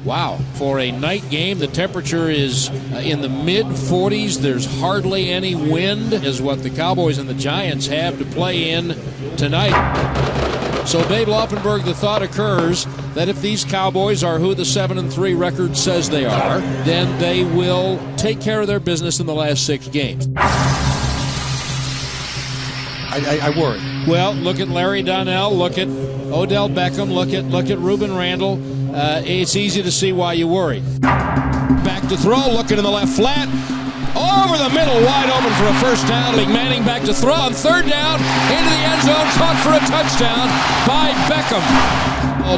Wow. For a night game, the temperature is in the mid-40s. There's hardly any wind, is what the Cowboys and the Giants have to play in tonight. So, Babe Laufenberg, the thought occurs that if these Cowboys are who the 7-3 record says they are, then they will take care of their business in the last 6 games. I worry. Well, look at Larry Donnell, look at Odell Beckham, look at Ruben Randle. It's easy to see why you worry. Back to throw, looking in the left flat. Over the middle, wide open for a first down. Big Manning back to throw on third down. Into the end zone, caught for a touchdown by Beckham.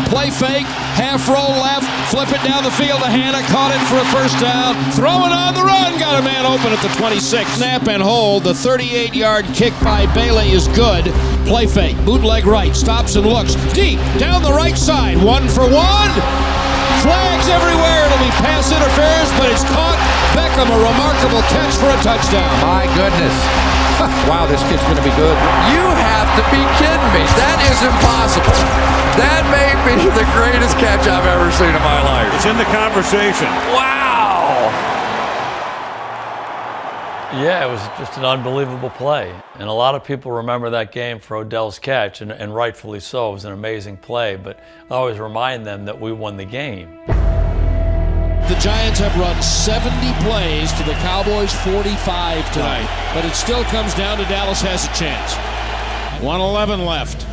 Play fake, half roll left, flip it down the field to Hannah, caught it for a first down. Throwing on the run, got a man open at the 26. Snap and hold, the 38-yard kick by Bailey is good. Play fake, bootleg right, stops and looks. Deep, down the right side, 1 for 1. Flags everywhere, it'll be pass interference, but it's caught. Beckham, a remarkable catch for a touchdown. My goodness. Wow, this kid's going to be good. You have to be kidding me. That is impossible. That may be the greatest catch I've ever seen in my life. It's in the conversation. Wow. Yeah, it was just an unbelievable play. And a lot of people remember that game for Odell's catch, and rightfully so. It was an amazing play, but I always remind them that we won the game. The Giants have run 70 plays to the Cowboys 45 tonight, but it still comes down to Dallas has a chance. 1:11 left.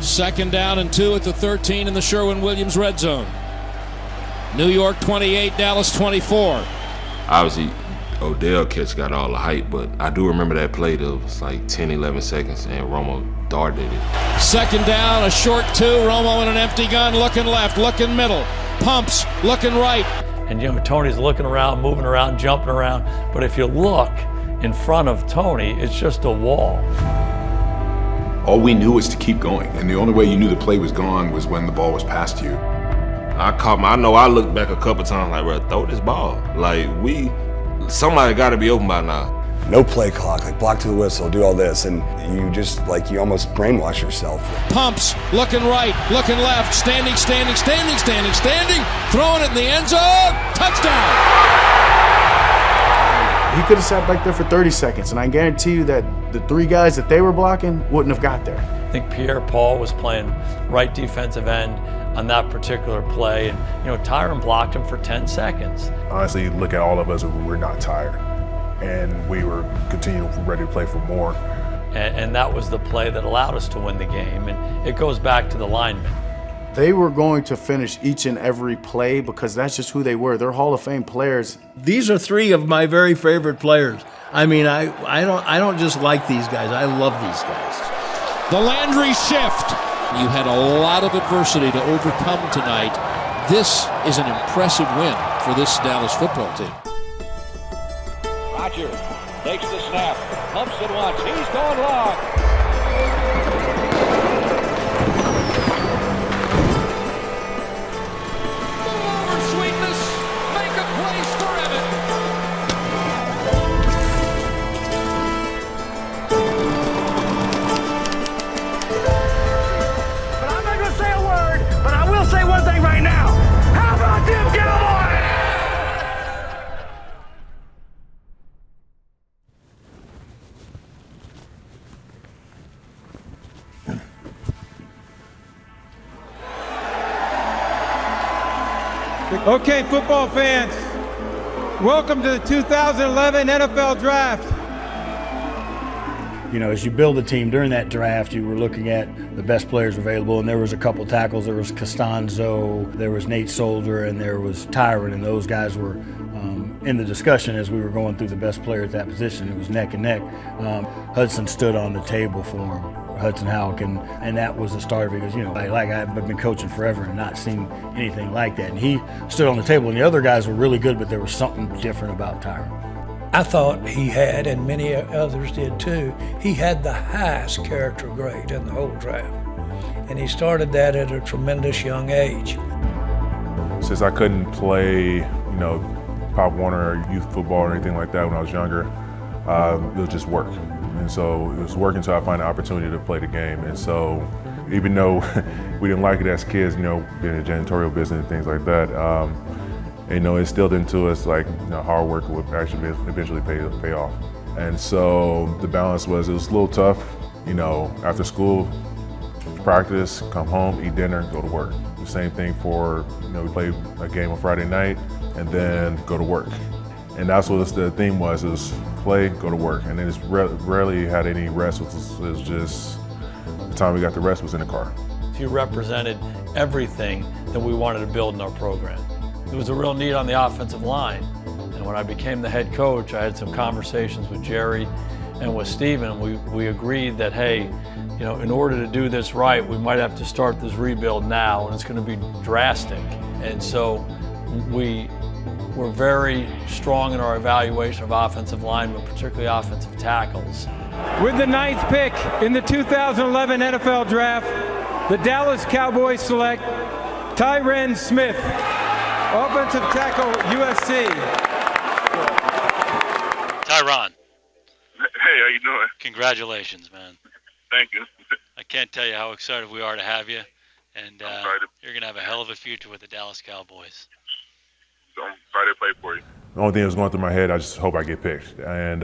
2nd down and 2 at the 13 in the Sherwin-Williams red zone. New York 28, Dallas 24. Obviously, Odell catch got all the hype, but I do remember that play that was like 10, 11 seconds, and Romo darted it. 2nd down, a short 2. Romo in an empty gun, looking left, looking middle. Pumps, looking right. And, Tony's looking around, moving around, jumping around. But if you look in front of Tony, it's just a wall. All we knew was to keep going. And the only way you knew the play was gone was when the ball was passed you. I know I looked back a couple times like, bro, throw this ball. Like, somebody got to be open by now. No play clock, like block to the whistle, do all this, and you just, you almost brainwash yourself. Pumps, looking right, looking left, standing, throwing it in the end zone, touchdown! He could have sat back there for 30 seconds, and I guarantee you that the 3 guys that they were blocking wouldn't have got there. I think Pierre-Paul was playing right defensive end on that particular play, and Tyron blocked him for 10 seconds. Honestly, look at all of us, we're not tired. And we were continuing ready to play for more. And that was the play that allowed us to win the game. And it goes back to the linemen. They were going to finish each and every play because that's just who they were. They're Hall of Fame players. These are 3 of my very favorite players. I mean, I don't just like these guys. I love these guys. The Landry shift. You had a lot of adversity to overcome tonight. This is an impressive win for this Dallas football team. Roger takes the snap, pumps it once, he's going long. Move over, sweetness, make a place for Evan. But I'm not going to say a word, but I will say one thing right now. How about them Cowboys? Okay, football fans, welcome to the 2011 NFL Draft. As you build a team during that draft, you were looking at the best players available, and there was a couple tackles. There was Costanzo, there was Nate Solder, and there was Tyron, and those guys were in the discussion as we were going through the best player at that position. It was neck and neck. Hudson stood on the table for him. Hudson Houck, and that was the start because, I've been coaching forever and not seen anything like that. And he stood on the table, and the other guys were really good, but there was something different about Tyron. I thought he had, and many others did too, he had the highest character grade in the whole draft. And he started that at a tremendous young age. Since I couldn't play, Pop Warner or youth football or anything like that when I was younger, it was just work. And so it was work until I find an opportunity to play the game. And so, even though we didn't like it as kids, being in the janitorial business and things like that, it instilled into us like hard work would actually eventually pay off. And so the balance was, it was a little tough, after school, practice, come home, eat dinner, go to work. The same thing for, we played a game on Friday night and then go to work. And that's what the theme was, is play, go to work. And then it's rarely had any rest. It was just, the time we got the rest was in the car. You represented everything that we wanted to build in our program. There was a real need on the offensive line. And when I became the head coach, I had some conversations with Jerry and with Steven. We agreed that, hey, in order to do this right, we might have to start this rebuild now, and it's going to be drastic. And so we were very strong in our evaluation of offensive linemen, particularly offensive tackles. With the 9th pick in the 2011 NFL Draft, the Dallas Cowboys select Tyron Smith, offensive tackle, USC. Tyron. Hey, how you doing? Congratulations, man. Thank you. I can't tell you how excited we are to have you, and you're going to have a hell of a future with the Dallas Cowboys. So I'm excited to play for you. The only thing that was going through my head, I just hope I get picked. And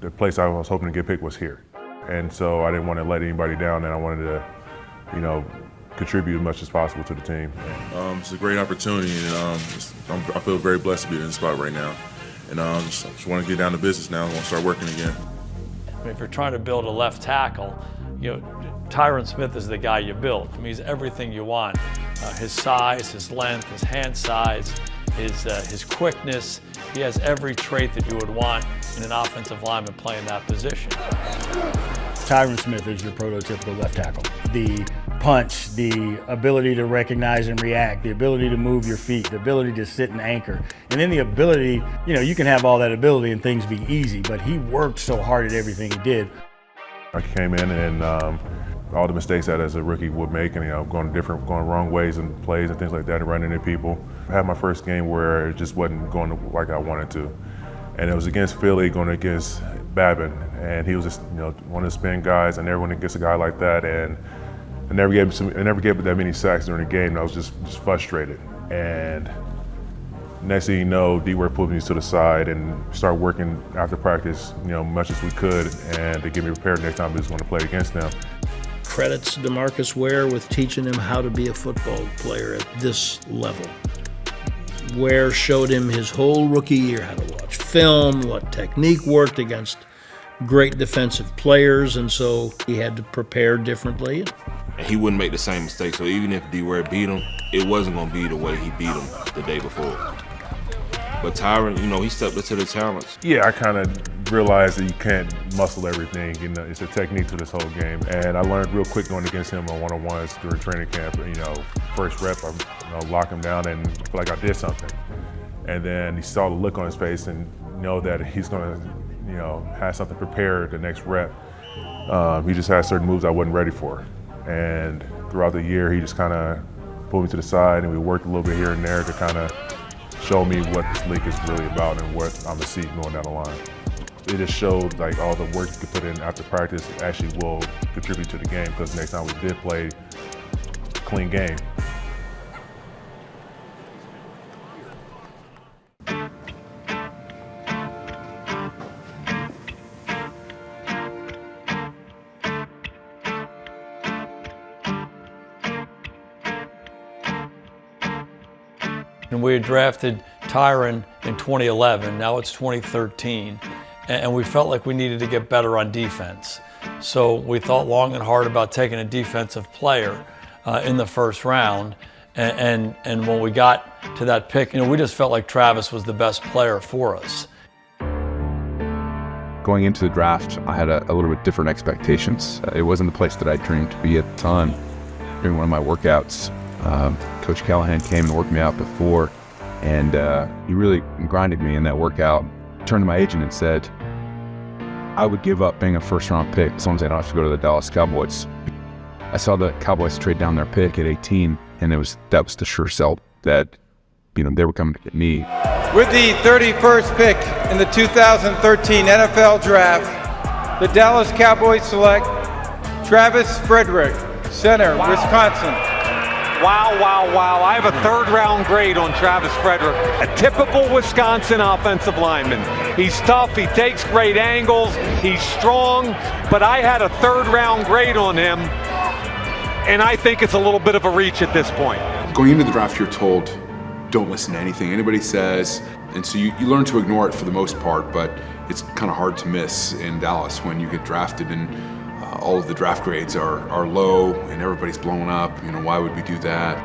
the place I was hoping to get picked was here. And so I didn't want to let anybody down, and I wanted to, contribute as much as possible to the team. It's a great opportunity, and I feel very blessed to be in this spot right now. And just want to get down to business now. I want to start working again. If you're trying to build a left tackle, Tyron Smith is the guy you build. He's everything you want. His size, his length, his hand size, his quickness. He has every trait that you would want in an offensive lineman playing that position. Tyron Smith is your prototypical left tackle. The punch, the ability to recognize and react, the ability to move your feet, the ability to sit and anchor, and then the ability, you can have all that ability and things be easy, but he worked so hard at everything he did. I came in and all the mistakes that as a rookie would make, and going wrong ways and plays and things like that, and running into people. I had my first game where it just wasn't going like I wanted to, and it was against Philly, going against Babin, and he was just one of the spin guys, and everyone gets a guy like that, and I never gave him that many sacks during the game, and I was just frustrated. And next thing you know, D-Word pulled me to the side and started working after practice, much as we could, and to get me prepared next time we was going to play against them. Credits DeMarcus Ware with teaching him how to be a football player at this level. Ware showed him his whole rookie year how to watch film, what technique worked against great defensive players, and so he had to prepare differently. He wouldn't make the same mistake, so even if D-Ware beat him, it wasn't going to be the way he beat him the day before. But Tyron, he stepped up to the challenge. Yeah, I kind of realized that you can't muscle everything. It's a technique to this whole game. And I learned real quick going against him on one-on-ones during training camp. First rep, I lock him down and feel like I did something. And then he saw the look on his face and know that he's going to, have something prepared the next rep. He just had certain moves I wasn't ready for. And throughout the year, he just kind of pulled me to the side, and we worked a little bit here and there to kind of show me what this league is really about and what I'm gonna see going down the line. It just showed like all the work you could put in after practice actually will contribute to the game, because next time we did play a clean game. And we had drafted Tyron in 2011, now it's 2013, and we felt like we needed to get better on defense. So we thought long and hard about taking a defensive player in the first round, and when we got to that pick, we just felt like Travis was the best player for us. Going into the draft, I had a little bit different expectations. It wasn't the place that I dreamed to be at the time. During one of my workouts, Coach Callahan came and worked me out before, and he really grinded me in that workout. Turned to my agent and said, I would give up being a first-round pick as long as I don't have to go to the Dallas Cowboys. I saw the Cowboys trade down their pick at 18, and that was the sure sell that they were coming to get me. With the 31st pick in the 2013 NFL Draft, the Dallas Cowboys select Travis Frederick, Center, Wisconsin. Wow, wow, wow. I have a third-round grade on Travis Frederick. A typical Wisconsin offensive lineman. He's tough, he takes great angles, he's strong, but I had a third-round grade on him, and I think it's a little bit of a reach at this point. Going into the draft, you're told, don't listen to anything anybody says, and so you learn to ignore it for the most part, but it's kind of hard to miss in Dallas when you get drafted and all of the draft grades are low and everybody's blowing up. You know, why would we do that?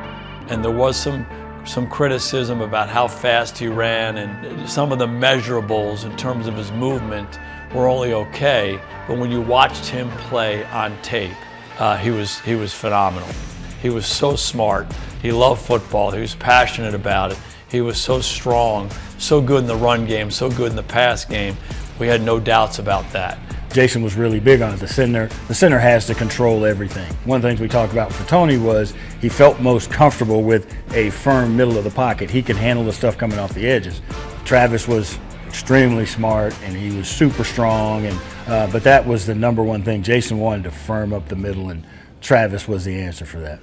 And there was some criticism about how fast he ran, and some of the measurables in terms of his movement were only okay. But when you watched him play on tape, he was phenomenal. He was so smart. He loved football. He was passionate about it. He was so strong, so good in the run game, so good in the pass game. We had no doubts about that. Jason was really big on it. The center has to control everything. One of the things we talked about for Tony was he felt most comfortable with a firm middle of the pocket. He could handle the stuff coming off the edges. Travis was extremely smart and he was super strong, and but that was the number one thing. Jason wanted to firm up the middle, and Travis was the answer for that.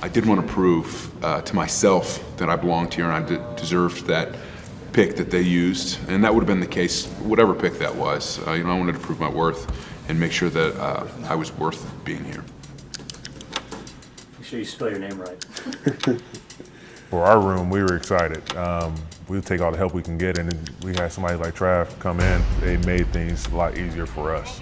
I did want to prove to myself that I belonged here and I deserved that pick that they used, and that would have been the case whatever pick that was. I wanted to prove my worth and make sure that I was worth being here. Make sure you spell your name right. For our room, we were excited. We'll take all the help we can get, and we had somebody like Trav come in. They made things a lot easier for us.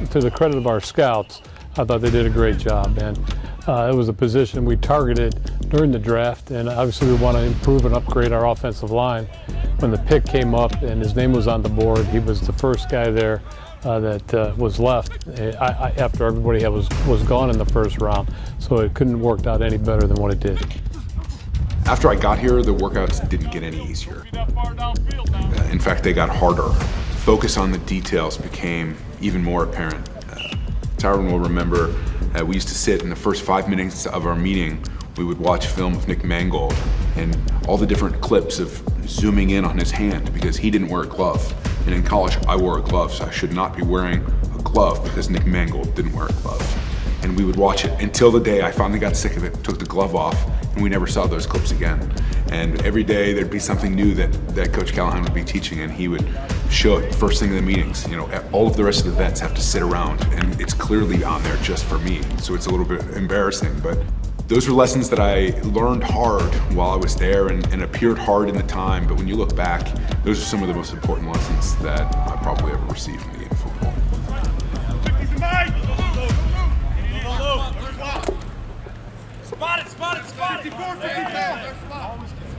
To the credit of our scouts, I thought they did a great job, and it was a position we targeted during the draft, and obviously we want to improve and upgrade our offensive line. When the pick came up and his name was on the board, he was the first guy there that was left after everybody was gone in the first round, so it couldn't have worked out any better than what it did. After I got here, the workouts didn't get any easier. In fact, they got harder. Focus on the details became even more apparent. Tyron will remember we used to sit in the first 5 minutes of our meeting. We would watch film of Nick Mangold and all the different clips of zooming in on his hand because he didn't wear a glove. And in college, I wore a glove, so I should not be wearing a glove because Nick Mangold didn't wear a glove. And we would watch it until the day I finally got sick of it, took the glove off, and we never saw those clips again. And every day there'd be something new that Coach Callahan would be teaching, and he would show it first thing in the meetings. You know, all of the rest of the vets have to sit around, and it's clearly on there just for me, so it's a little bit embarrassing. But those were lessons that I learned hard while I was there and appeared hard in the time, but when you look back, those are some of the most important lessons that I probably ever received in the game of football.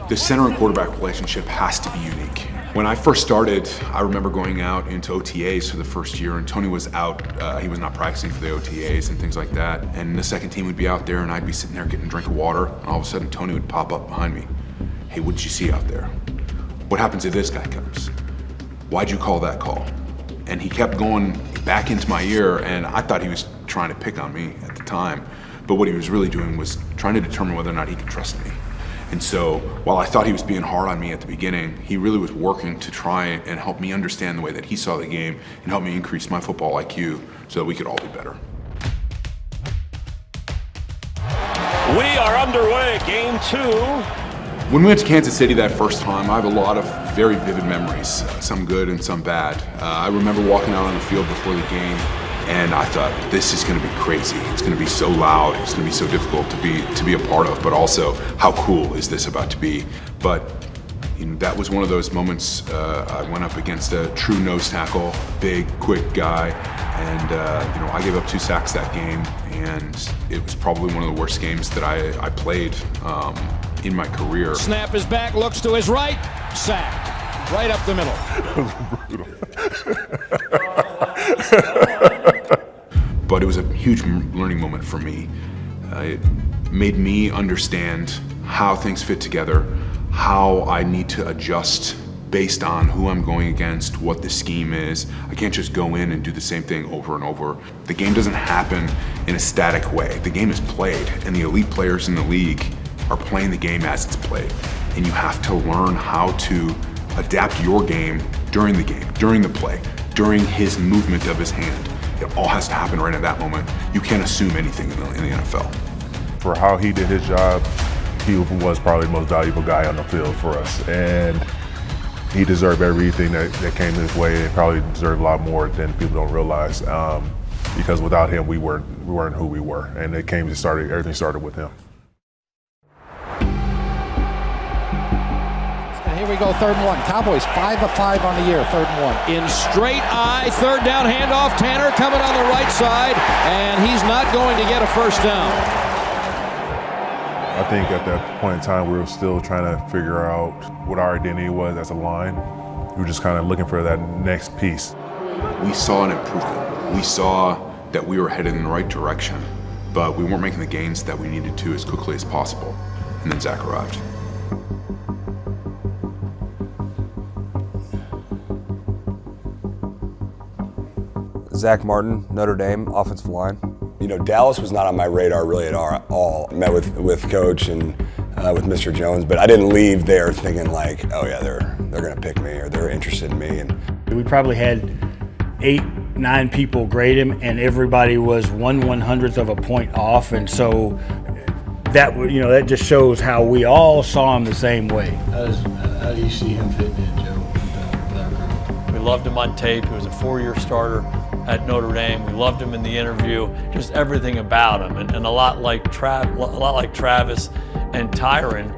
The center and quarterback relationship has to be unique. When I first started, I remember going out into OTAs for the first year, and Tony was out. He was not practicing for the OTAs and things like that. And the second team would be out there, and I'd be sitting there getting a drink of water, and all of a sudden Tony would pop up behind me. Hey, what did you see out there? What happens if this guy comes? Why'd you call that call? And he kept going back into my ear, and I thought he was trying to pick on me at the time. But what he was really doing was trying to determine whether or not he could trust me. And so while I thought he was being hard on me at the beginning, he really was working to try and help me understand the way that he saw the game and help me increase my football IQ so that we could all be better. We are underway, game 2. When we went to Kansas City that first time, I have a lot of very vivid memories, some good and some bad. I remember walking out on the field before the game, and I thought, this is going to be crazy. It's going to be so loud. It's going to be so difficult to be a part of. But also, how cool is this about to be? But that was one of those moments. I went up against a true nose tackle, big, quick guy, and I gave up 2 sacks that game. And it was probably one of the worst games that I played in my career. Snap is back, looks to his right, sacked, right up the middle. But it was a huge learning moment for me. It made me understand how things fit together, how I need to adjust based on who I'm going against, what the scheme is. I can't just go in and do the same thing over and over. The game doesn't happen in a static way. The game is played, and the elite players in the league are playing the game as it's played. And you have to learn how to adapt your game, during the play, during his movement of his hand. It all has to happen right at that moment. You can't assume anything in the NFL. For how he did his job, he was probably the most valuable guy on the field for us. And he deserved everything that came his way, and probably deserved a lot more than people don't realize. Because without him, we weren't who we were. And everything started with him. And here we go, 3rd and 1. Cowboys 5 of 5 on the year, 3rd and 1. In straight eye, 3rd down handoff. Tanner coming on the right side, and he's not going to get a first down. I think at that point in time, we were still trying to figure out what our identity was as a line. We were just kind of looking for that next piece. We saw an improvement. We saw that we were headed in the right direction, but we weren't making the gains that we needed to as quickly as possible. And then Zack arrived. Zack Martin, Notre Dame, offensive line. You know, Dallas was not on my radar really at all. I met with Coach and with Mr. Jones, but I didn't leave there thinking like, oh yeah, they're gonna pick me or they're interested in me. And we probably had 8, 9 people grade him, and everybody was 1/100th of a point off, and so that just shows how we all saw him the same way. How do you see him fitting in, Joe? We loved him on tape. He was a 4-year starter at Notre Dame. We loved him in the interview, just everything about him, and a lot like Travis and Tyron.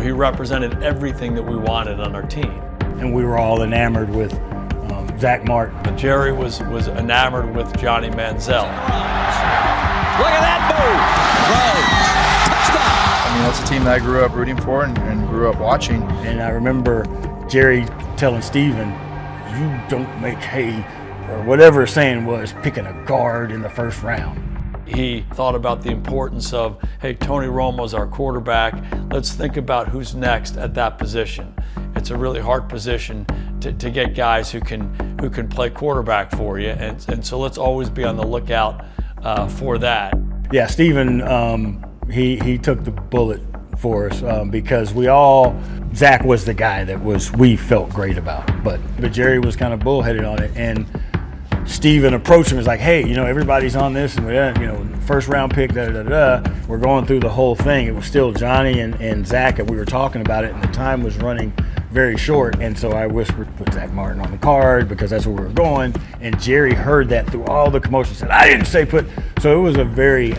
He represented everything that we wanted on our team. And we were all enamored with Zack Martin. But Jerry was enamored with Johnny Manziel. Look at that move! Touchdown! I mean, that's a team that I grew up rooting for and grew up watching. And I remember Jerry telling Steven, you don't make hay, or whatever his saying was, picking a guard in the 1st round. He thought about the importance of, hey, Tony Romo's our quarterback. Let's think about who's next at that position. It's a really hard position to get guys who can play quarterback for you, and so let's always be on the lookout for that. Yeah, Steven, he took the bullet for us because Zack was the guy that we felt great about, but Jerry was kind of bullheaded on it, and Steven approached him and was like, hey, everybody's on this, and 1st round pick, We're going through the whole thing. It was still Johnny and Zack, and we were talking about it, and the time was running very short, and so I whispered, put Zack Martin on the card because that's where we were going, and Jerry heard that through all the commotion, said, I didn't say put. So it was a very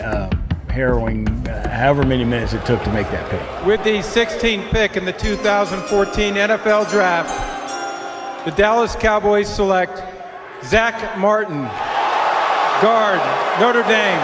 harrowing, however many minutes it took to make that pick. With the 16th pick in the 2014 NFL Draft, the Dallas Cowboys select Zack Martin, guard, Notre Dame.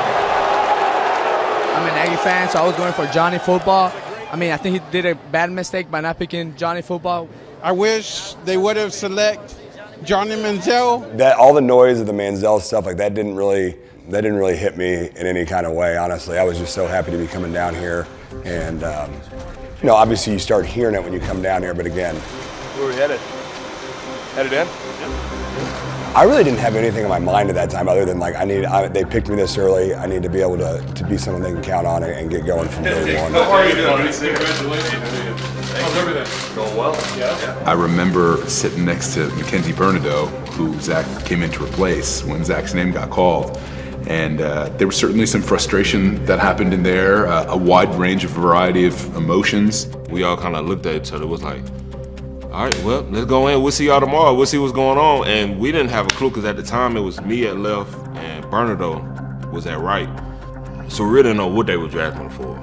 I'm an Aggie fan, so I was going for Johnny Football. I mean, I think he did a bad mistake by not picking Johnny Football. I wish they would have selected Johnny Manziel. That all the noise of the Manziel stuff, like that didn't really hit me in any kind of way, honestly. I was just so happy to be coming down here. And, obviously you start hearing it when you come down here, but again. Where are we headed? Headed in? I really didn't have anything in my mind at that time other than like they picked me this early. I need to be able to be someone they can count on and get going from day one. How are you doing? Congratulations. How's everything? Going well. Yeah. I remember sitting next to Mackenzie Bernardo, who Zack came in to replace when Zack's name got called. And there was certainly some frustration that happened in there, a wide range of variety of emotions. We all kind of looked at each other, was like, all right, well, let's go in. We'll see y'all tomorrow. We'll see what's going on. And we didn't have a clue because at the time it was me at left and Bernardo was at right. So we really didn't know what they were drafting for.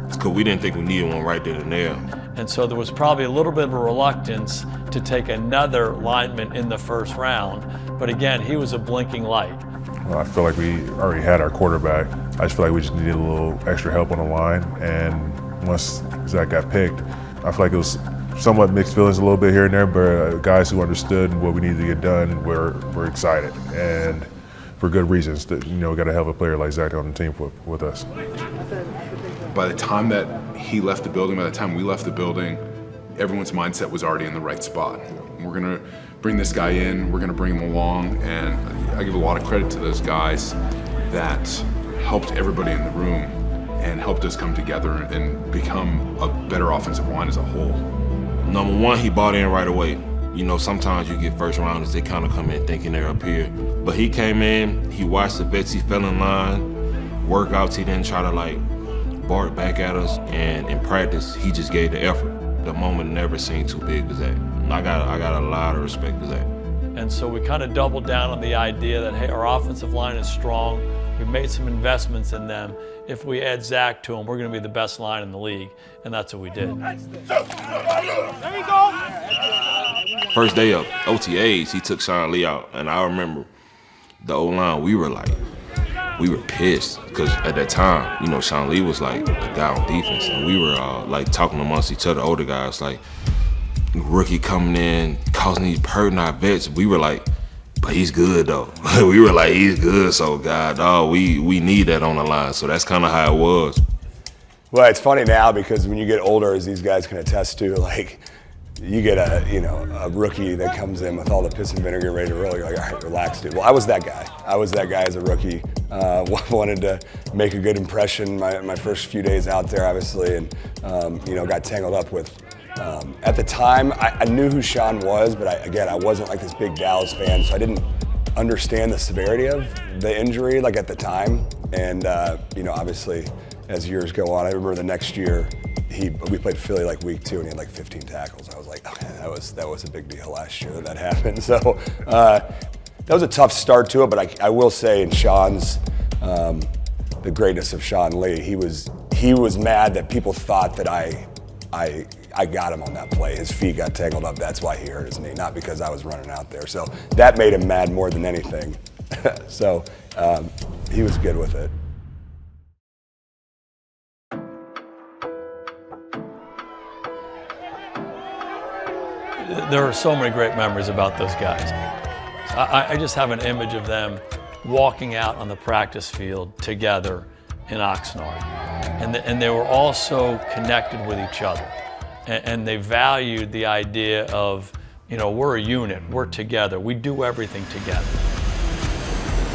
It's because we didn't think we needed one right then and there. And so there was probably a little bit of a reluctance to take another lineman in the 1st round. But again, he was a blinking light. Well, I feel like we already had our quarterback. I just feel like we just needed a little extra help on the line. And once Zack got picked, I feel like it was somewhat mixed feelings a little bit here and there, but guys who understood what we needed to get done were excited, and for good reasons. That we got to have a player like Zack on the team with us. By the time that he left the building, by the time we left the building, everyone's mindset was already in the right spot. We're gonna bring this guy in, we're gonna bring him along, and I give a lot of credit to those guys that helped everybody in the room and helped us come together and become a better offensive line as a whole. Number one, he bought in right away. You know, sometimes you get first rounders, they kind of come in thinking they're up here. But he came in, he watched the vets, he fell in line, workouts, he didn't try to like bark back at us, and in practice, he just gave the effort. The moment never seemed too big for Zack. I got a lot of respect for Zack. And so we kind of doubled down on the idea that, hey, our offensive line is strong. We've made some investments in them. If we add Zack to them, we're going to be the best line in the league, and that's what we did. There you go. First day of OTAs, he took Sean Lee out, and I remember the O-line, we were pissed, because at that time, you know, Sean Lee was like a guy on defense, and we were like talking amongst each other, older guys, like rookie coming in, causing these hurting our vets. We were like, but he's good though. We were like, he's good, so God, dog, we need that on the line. So that's kind of how it was. Well, it's funny now because when you get older, as these guys can attest to, like, you get a rookie that comes in with all the piss and vinegar ready to roll. You're like, all right, relax, dude. Well, I was that guy. I was that guy as a rookie. Wanted to make a good impression my first few days out there, obviously, and got tangled up with. At the time, I knew who Sean was, but I wasn't like this big Dallas fan, so I didn't understand the severity of the injury like at the time. And obviously, as years go on, I remember the next year. We played Philly like week 2 and he had like 15 tackles. I was like, okay, that was a big deal last year that happened. So that was a tough start to it, but I will say in Sean's, the greatness of Sean Lee, he was mad that people thought that I got him on that play. His feet got tangled up. That's why he hurt his knee, not because I was running out there. So that made him mad more than anything. So he was good with it. There are so many great memories about those guys. I just have an image of them walking out on the practice field together in Oxnard. And they were all so connected with each other. And they valued the idea of, we're a unit, we're together, we do everything together.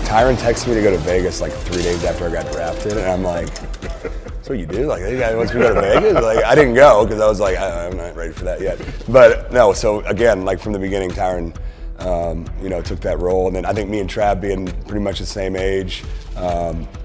Tyron texted me to go to Vegas like 3 days after I got drafted, and I'm like, that's what you do? Like, this guy wants me to go to Vegas? Like, I didn't go because I was like, I'm not ready for that yet. But no, so again, like from the beginning, Tyron, took that role, and then I think me and Trav being pretty much the same age,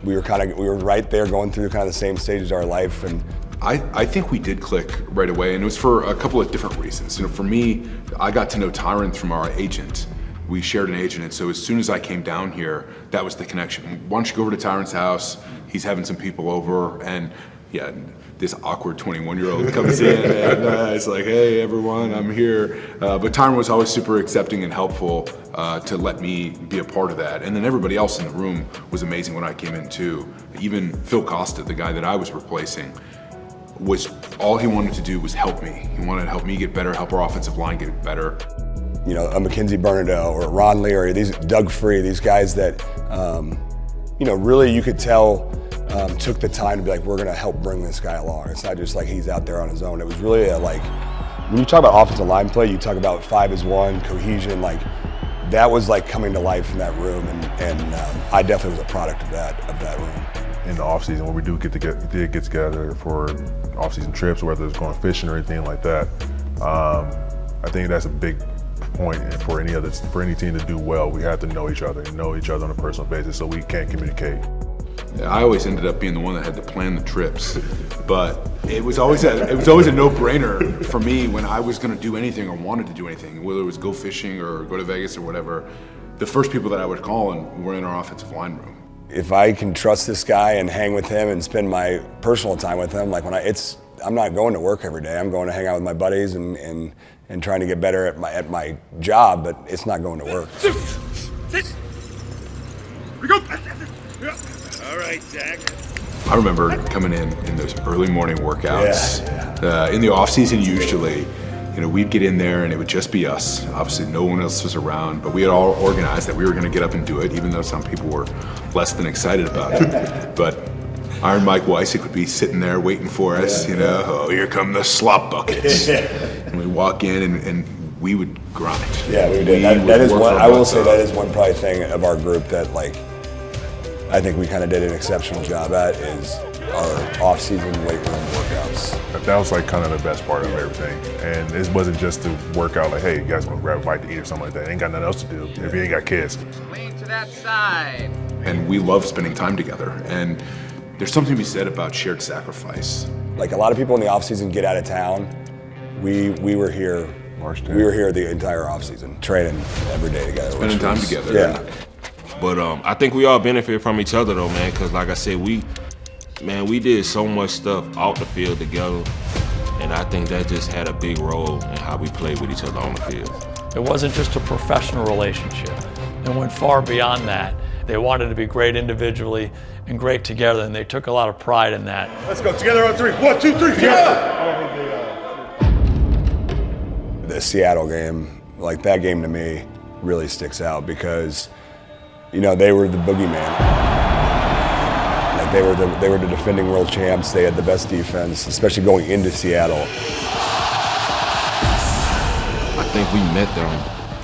we were right there going through kind of the same stages of our life. And I think we did click right away, and it was for a couple of different reasons. For me, I got to know Tyron from our agent. We shared an agent, and so as soon as I came down here, that was the connection. Why don't you go over to Tyron's house? He's having some people over, and yeah, this awkward 21-year-old comes in, and it's like, hey, everyone, I'm here. But Tyron was always super accepting and helpful to let me be a part of that. And then everybody else in the room was amazing when I came in too. Even Phil Costa, the guy that I was replacing, all he wanted to do was help me. He wanted to help me get better, help our offensive line get better. A Mackenzie Bernardo or Ron Leary, Doug Free, these guys that, really you could tell took the time to be like, we're going to help bring this guy along. It's not just like he's out there on his own. It was really when you talk about offensive line play, you talk about 5 as 1, cohesion, like that was like coming to life in that room, and I definitely was a product of that room. In the off season, when we did get together for off-season trips, whether it's going fishing or anything like that, I think that's a big point for any team to do well. We have to know each other on a personal basis, so we can communicate. I always ended up being the one that had to plan the trips, but it was always a no-brainer for me when I was going to do anything or wanted to do anything, whether it was go fishing or go to Vegas or whatever. The first people that I would call were in our offensive line room. If I can trust this guy and hang with him and spend my personal time with him, like I'm not going to work every day. I'm going to hang out with my buddies and trying to get better at my job, but it's not going to work. Here we go. All right, Zack. I remember coming in those early morning workouts. In the off season, usually, we'd get in there and it would just be us. Obviously, no one else was around, but we had all organized that we were going to get up and do it, even though some people were less than excited about it. But Iron Mike Weissig would be sitting there waiting for us, oh, here come the slop buckets. And we'd walk in and we would grind. Yeah, we did. That is one, I will say that is one probably thing of our group that I think we kind of did an exceptional job at is our off-season weight room workouts. That was like kind of the best part of everything. And it wasn't just to work out like, hey, you guys want to grab a bite to eat or something like that. Ain't got nothing else to do if you ain't got kids. Lean to that side. And we love spending time together. And there's something to be said about shared sacrifice. Like a lot of people in the off-season get out of town. We were here. We were here the entire off-season, training every day together. Spending time together. Yeah. But I think we all benefit from each other though, man, because like I said, we did so much stuff off the field together, and I think that just had a big role in how we played with each other on the field. It wasn't just a professional relationship. It went far beyond that. They wanted to be great individually and great together, and they took a lot of pride in that. Let's go together on 3. 1, 2, 3, together! The Seattle game, like that game to me, really sticks out because, you know, they were the boogeyman. Like they were the defending world champs. They had the best defense, especially going into Seattle. I think we met them.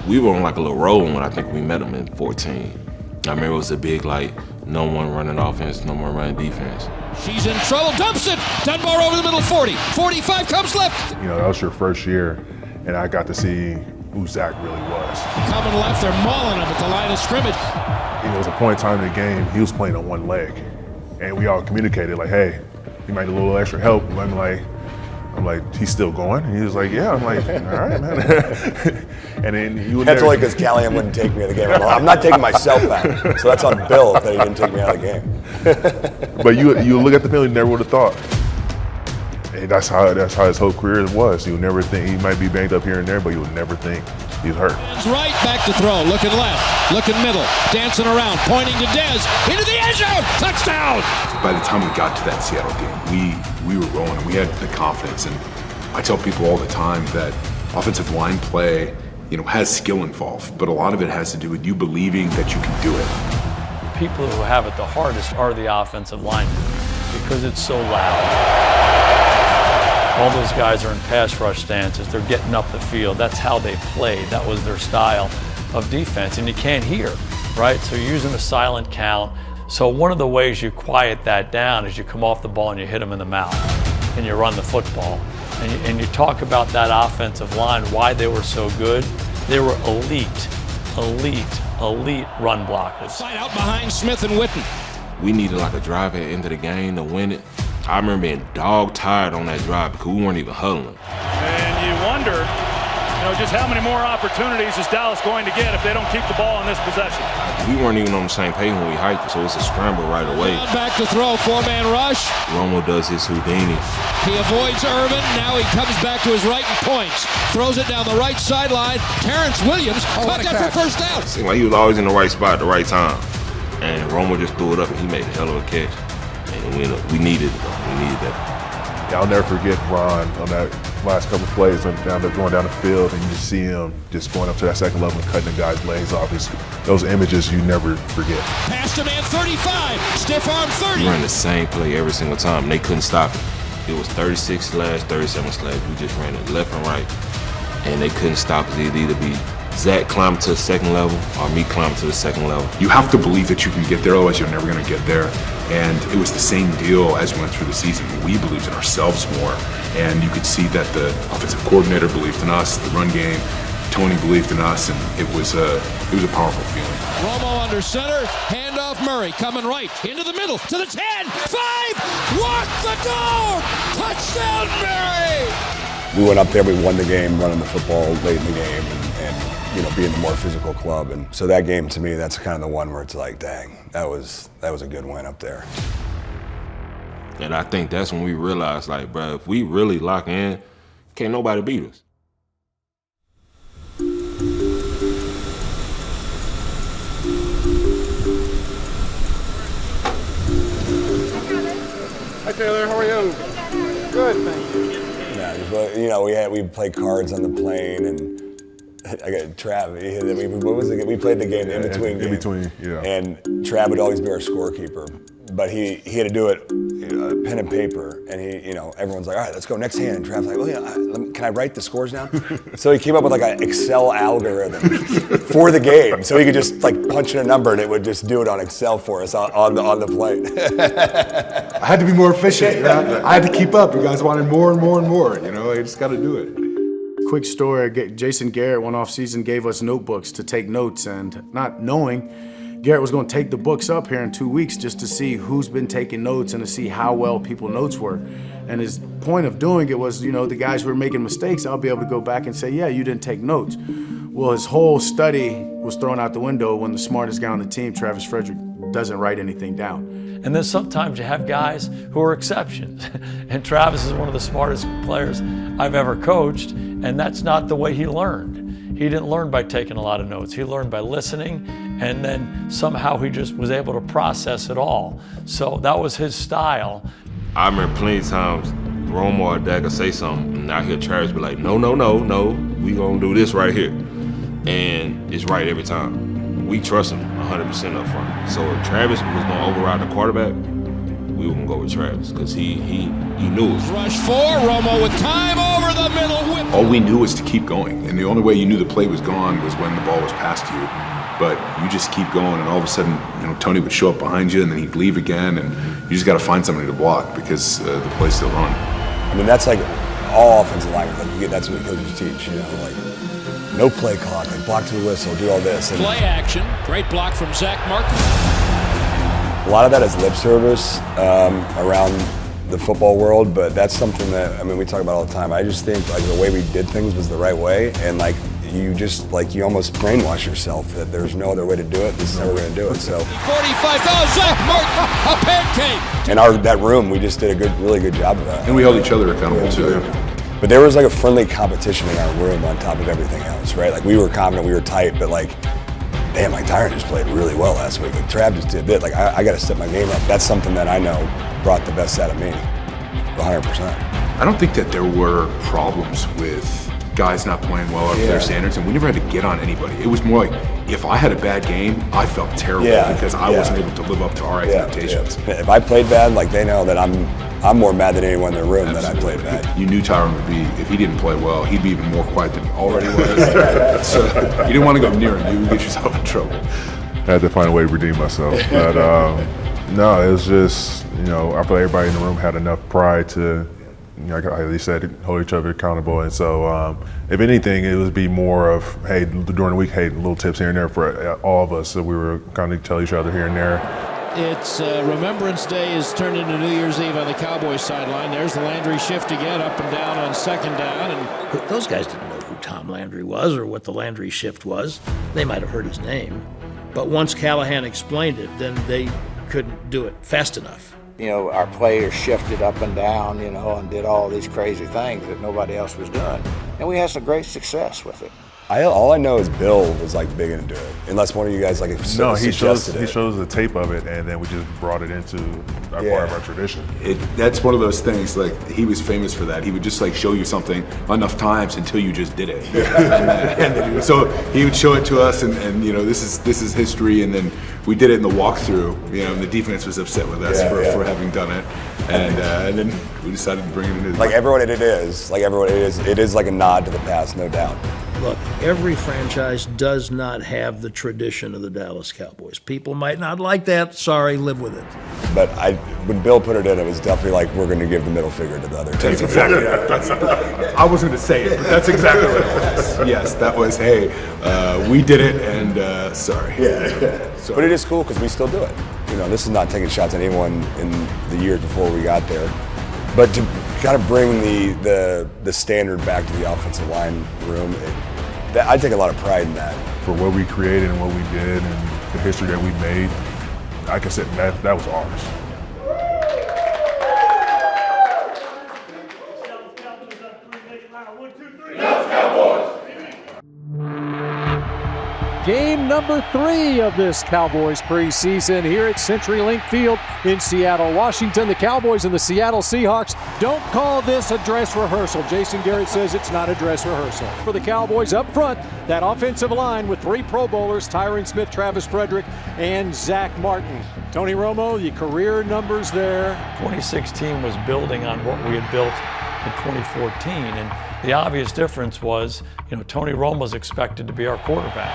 We were on like a little roll when I think we met them in 14. I remember it was a big, like, no one running offense, no one running defense. She's in trouble, dumps it. Dunbar over the middle, 40. 45 comes left. You know, that was your first year, and I got to see who Zack really was. Coming left, they're mauling him at the line of scrimmage. It was a point in time in the game, he was playing on one leg. And we all communicated, like, hey, you might need a little extra help. I'm like, he's still going? And he was like, yeah. I'm like, all right, man. And then you would That's only because Callahan wouldn't take me out of the game. I'm not taking myself out. So that's on Bill that he didn't take me out of the game. But you look at the film, you never would have thought. And that's how his whole career was. You would never think he might be banged up here and there, but you would never think he's hurt. Hands right, back to throw, looking left, looking middle, dancing around, pointing to Dez, into the end zone, touchdown! By the time we got to that Seattle game, we were rolling and we had the confidence. And I tell people all the time that offensive line play, you know, has skill involved, but a lot of it has to do with you believing that you can do it. The people who have it the hardest are the offensive linemen because it's so loud. All those guys are in pass rush stances. They're getting up the field. That's how they played. That was their style of defense, and you can't hear, right? So you're using a silent count. So one of the ways you quiet that down is you come off the ball and you hit them in the mouth, and you run the football. And you talk about that offensive line, why they were so good. They were elite run blockers. Side out behind Smith and Witten. We needed like a drive at the end of the game to win it. I remember being dog-tired on that drive because we weren't even huddling. And you wonder, you know, just how many more opportunities is Dallas going to get if they don't keep the ball in this possession? We weren't even on the same page when we hiked, so it's a scramble right away. Back to throw, 4-man rush. Romo does his Houdini. He avoids Irvin. Now he comes back to his right and points. Throws it down the right sideline. Terrence Williams caught that for first down. It seemed like he was always in the right spot at the right time. And Romo just threw it up and he made a hell of a catch. And we needed it. We needed that. Yeah, I'll never forget Ron on that last couple of plays going down the field, and you just see him just going up to that second level and cutting the guy's legs off. Those images you never forget. Pass to man 35, stiff arm 30. We ran the same play every single time, and they couldn't stop it. It was 36 slash, 37 slash. We just ran it left and right, and they couldn't stop us. It'd either be Zack climbing to the second level or me climbing to the second level. You have to believe that you can get there, otherwise you're never going to get there. And it was the same deal as we went through the season. We believed in ourselves more, and you could see that the offensive coordinator believed in us, the run game, Tony believed in us, and it was a powerful feeling. Romo under center, handoff Murray, coming right, into the middle, to the 10, 5, walk the dog, touchdown Murray! We went up there, we won the game, running the football late in the game, and you know, being the more physical club. And so that game, to me, that's kind of the one where it's like, dang, that was a good win up there. And I think that's when we realized, like, bro, if we really lock in, can't nobody beat us. Hi Taylor, how are you? Good, thank you. Yeah, you know, we played cards on the plane, and I got Trav. What was it? We played the game in between. In between, yeah. And Trav would always be our scorekeeper, but he had to do it pen and paper. And he, you know, everyone's like, all right, let's go next hand. And Trav's like, oh yeah, can I write the scores down? So he came up with like an Excel algorithm for the game. So he could just like punch in a number and it would just do it on Excel for us on the plate. I had to be more efficient. You know? I had to keep up. You guys wanted more and more and more. You know, I just got to do it. Quick story, Jason Garrett one off season gave us notebooks to take notes, and not knowing Garrett was going to take the books up here in 2 weeks just to see who's been taking notes and to see how well people's notes were. And his point of doing it was, you know, the guys who were making mistakes, I'll be able to go back and say, yeah, you didn't take notes. Well, his whole study was thrown out the window when the smartest guy on the team, Travis Frederick, doesn't write anything down. And then sometimes you have guys who are exceptions. And Travis is one of the smartest players I've ever coached, and that's not the way he learned. He didn't learn by taking a lot of notes. He learned by listening, and then somehow he just was able to process it all. So that was his style. I remember plenty of times Romo or Dagger say something, and I hear Travis be like, no, we gonna do this right here. And it's right every time. We trust him 100% up front. So if Travis was gonna override the quarterback, we were gonna go with Travis, because he knew it. Rush 4, Romo with time over the middle. Whip. All we knew was to keep going, and the only way you knew the play was gone was when the ball was past you. But you just keep going, and all of a sudden, you know, Tony would show up behind you, and then he'd leave again, and you just got to find somebody to block because the play's still on. I mean, that's like all offensive linemen. Like that's what coaches teach. You know, like no play clock, like block to the whistle, do all this. And play action, great block from Zack Martin. A lot of that is lip service around the football world, but that's something that, I mean, we talk about all the time. I just think like the way we did things was the right way, and like you just like you almost brainwash yourself that there's no other way to do it. This is how we're going to do it. So 45, Zack Martin, a pancake. In that room, we just did a really good job of that. And we held each other accountable too. But there was like a friendly competition in our room on top of everything else, right? Like we were confident, we were tight, but like, damn, like Tyron just played really well last week. Like Trav just did this. Like I got to step my game up. That's something that I know brought the best out of me, 100%. I don't think that there were problems with guys not playing well up to their standards, and we never had to get on anybody. It was more like, if I had a bad game, I felt terrible because I wasn't able to live up to our expectations. If I played bad, like they know that I'm more mad than anyone in the room that I played bad. You knew Tyron would be, if he didn't play well, he'd be even more quiet than he already was. So you didn't want to go near him. You would get yourself in trouble. I had to find a way to redeem myself. But no, it was just, you know, I feel like everybody in the room had enough pride to, you know, like they said, hold each other accountable. And so if anything, it would be more of, hey, during the week, hey, little tips here and there for all of us. So we were kind of tell each other here and there. It's Remembrance Day is turned into New Year's Eve on the Cowboys sideline. There's the Landry shift again, up and down on second down. And those guys didn't know who Tom Landry was or what the Landry shift was. They might have heard his name. But once Callahan explained it, then they couldn't do it fast enough. You know, our players shifted up and down, you know, and did all these crazy things that nobody else was doing. And we had some great success with it. All I know is Bill was like big into it, unless one of you guys like suggested it. He shows the tape of it, and then we just brought it into part of our tradition. That's one of those things, like he was famous for that. He would just like show you something enough times until you just did it. and so he would show it to us, and you know, this is history. And then we did it in the walkthrough. You know, and the defense was upset with us for having done it, and then we decided to bring it in. Like everyone, it is like a nod to the past, no doubt. Look, every franchise does not have the tradition of the Dallas Cowboys. People might not like that. Sorry, live with it. But when Bill put it in, it was definitely like, we're going to give the middle finger to the other team. That's exactly it. I wasn't going to say it, but that's exactly what it was. Yes, that was, hey, we did it, and sorry. Sorry. But it is cool because we still do it. You know, this is not taking shots at anyone in the years before we got there. But to kind of bring the standard back to the offensive line room, I take a lot of pride in that. For what we created and what we did and the history that we made, like I said, that was ours. Game number 3 of this Cowboys preseason here at CenturyLink Field in Seattle, Washington. The Cowboys and the Seattle Seahawks don't call this a dress rehearsal. Jason Garrett says it's not a dress rehearsal. For the Cowboys up front, that offensive line with 3 Pro Bowlers, Tyron Smith, Travis Frederick, and Zack Martin. Tony Romo, the career numbers there. 2016 was building on what we had built in 2014, and the obvious difference was, Tony Romo was expected to be our quarterback.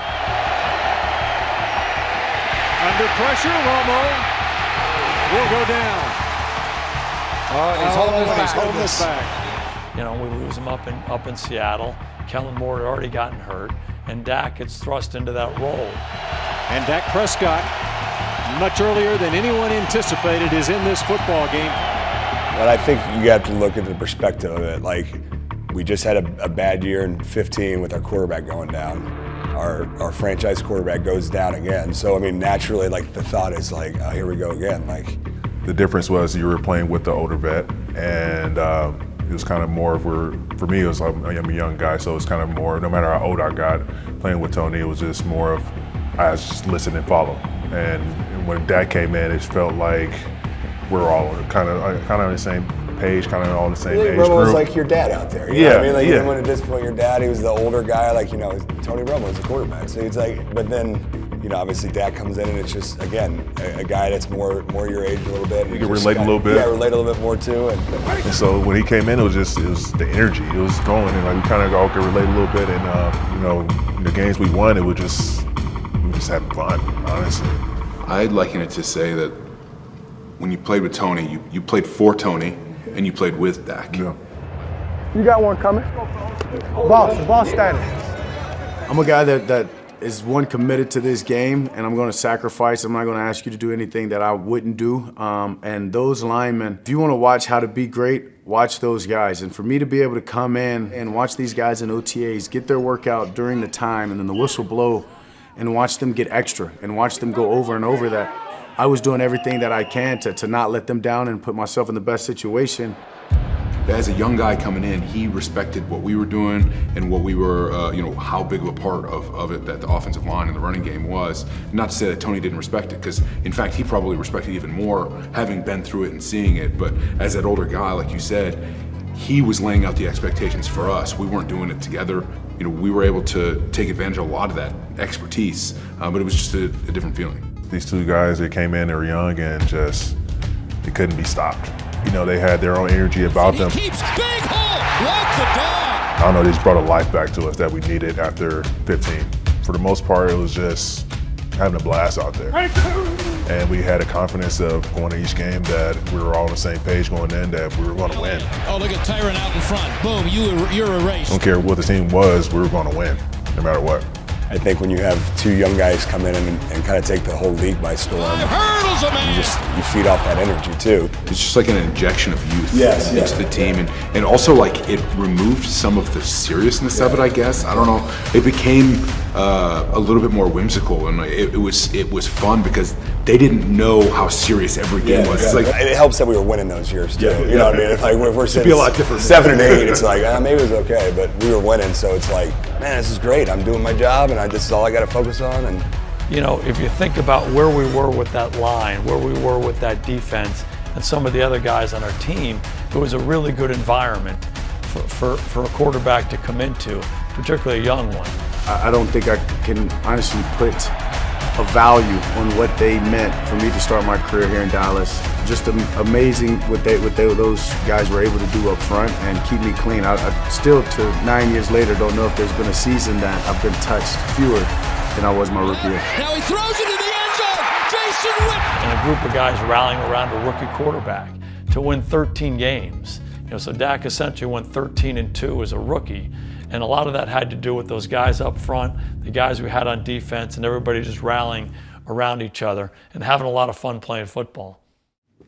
Under pressure, Romo will go down. He's holding this back. We lose him up in Seattle. Kellen Moore had already gotten hurt, and Dak gets thrust into that role. And Dak Prescott, much earlier than anyone anticipated, is in this football game. But I think you have to look at the perspective of it. Like, we just had a bad year in 15 with our quarterback going down. Our franchise quarterback goes down again. So, I mean, naturally, like, the thought is like, oh, here we go again. Like, the difference was you were playing with the older vet, and it was kind of more of for me, it was I'm a young guy, so it's kind of more, no matter how old I got, playing with Tony, it was just more of, I just listen and follow. And when Dak came in, it felt like we're all kind of on the same page, kind of all the same age group. Romo was like your dad out there. You know what I mean? Like, even when at this point your dad, he was the older guy, like, Tony Romo was the quarterback. So it's like, but then, obviously Dak comes in and it's just, again, a guy that's more your age a little bit. You can relate a little bit. Yeah, relate a little bit more too. And so when he came in, it was the energy. It was going, and like we kind of all could relate a little bit. And the games we won, we were just having fun, honestly. I'd liken it to say that when you played with Tony, you played for Tony, and you played with Dak. Yeah. You got one coming. Boss status. I'm a guy that is committed to this game, and I'm going to sacrifice. I'm not going to ask you to do anything that I wouldn't do. And those linemen, if you want to watch how to be great, watch those guys. And for me to be able to come in and watch these guys in OTAs, get their workout during the time, and then the whistle blow, and watch them get extra, and watch them go over and over that, I was doing everything that I can to not let them down and put myself in the best situation. As a young guy coming in, he respected what we were doing and what we were, how big of a part of it that the offensive line and the running game was. Not to say that Tony didn't respect it, because in fact he probably respected it even more, having been through it and seeing it. But as that older guy, like you said, he was laying out the expectations for us. We weren't doing it together. We were able to take advantage of a lot of that expertise, but it was just a different feeling. These two guys that came in, they were young and they couldn't be stopped. They had their own energy about them. He keeps big hole, walk the dog. I don't know, they just brought a life back to us that we needed after 15. For the most part, it was just having a blast out there. And we had a confidence of going to each game that we were all on the same page going in, that we were going to win. Oh, look at Tyron out in front. Boom, you're erased. I don't care what the team was, we were going to win, no matter what. I think when you have two young guys come in and kind of take the whole league by storm, you feed off that energy too. It's just like an injection of youth into the team, and also like it removed some of the seriousness of it. I guess I don't know. It became a little bit more whimsical, and it was fun because they didn't know how serious every game was. It's like, it helps that we were winning those years too. You know what I mean? If, like, if we're sitting be a lot different. 7 and 8, it's like maybe it was okay, but we were winning, so it's like, man, this is great. I'm doing my job, and this is all I got to focus on. And if you think about where we were with that line, where we were with that defense, and some of the other guys on our team, it was a really good environment for a quarterback to come into, particularly a young one. I don't think I can honestly put a value on what they meant for me to start my career here in Dallas. Just amazing what those guys were able to do up front and keep me clean. I still, to 9 years later, don't know if there's been a season that I've been touched fewer than I was my rookie year. Now he throws it into the end zone. Jason Witt. And a group of guys rallying around a rookie quarterback to win 13 games. So Dak essentially went 13-2 as a rookie. And a lot of that had to do with those guys up front, the guys we had on defense, and everybody just rallying around each other and having a lot of fun playing football.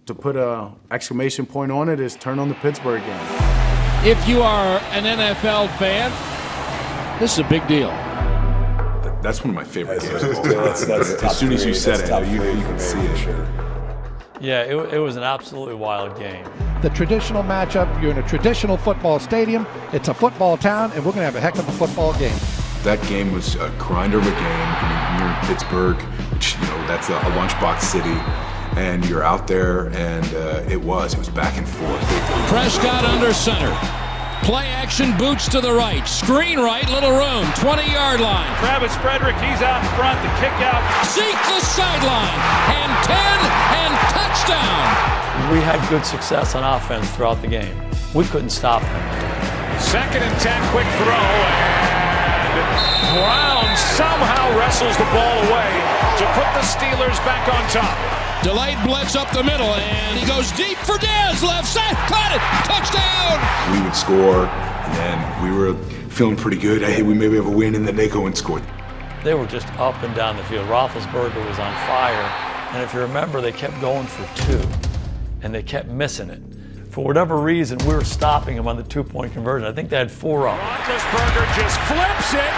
To put an exclamation point on it is turn on the Pittsburgh game. If you are an NFL fan, this is a big deal. That's one of my favorite games. That's as soon as you said it, you can see it. Sure. Yeah, it was an absolutely wild game. The traditional matchup, you're in a traditional football stadium, it's a football town, and we're going to have a heck of a football game. That game was a grinder of a game. You're in Pittsburgh, which, that's a lunchbox city, and you're out there, and it was back and forth. Prescott under center. Play action, boots to the right. Screen right, little room, 20-yard line. Travis Frederick, he's out in front, the kick out. Zeke the sideline, and 10, and touchdown. We had good success on offense throughout the game. We couldn't stop them. 2nd and 10, quick throw, and Brown somehow wrestles the ball away to put the Steelers back on top. Delayed blitz up the middle, and he goes deep for Dez, left side, caught it, touchdown! We would score, and then we were feeling pretty good. Hey, we maybe have a win, and then they go and score. They were just up and down the field. Roethlisberger was on fire, and if you remember, they kept going for 2, and they kept missing it. For whatever reason, we were stopping them on the 2-point conversion. I think they had 4 of them. Roethlisberger just flips it,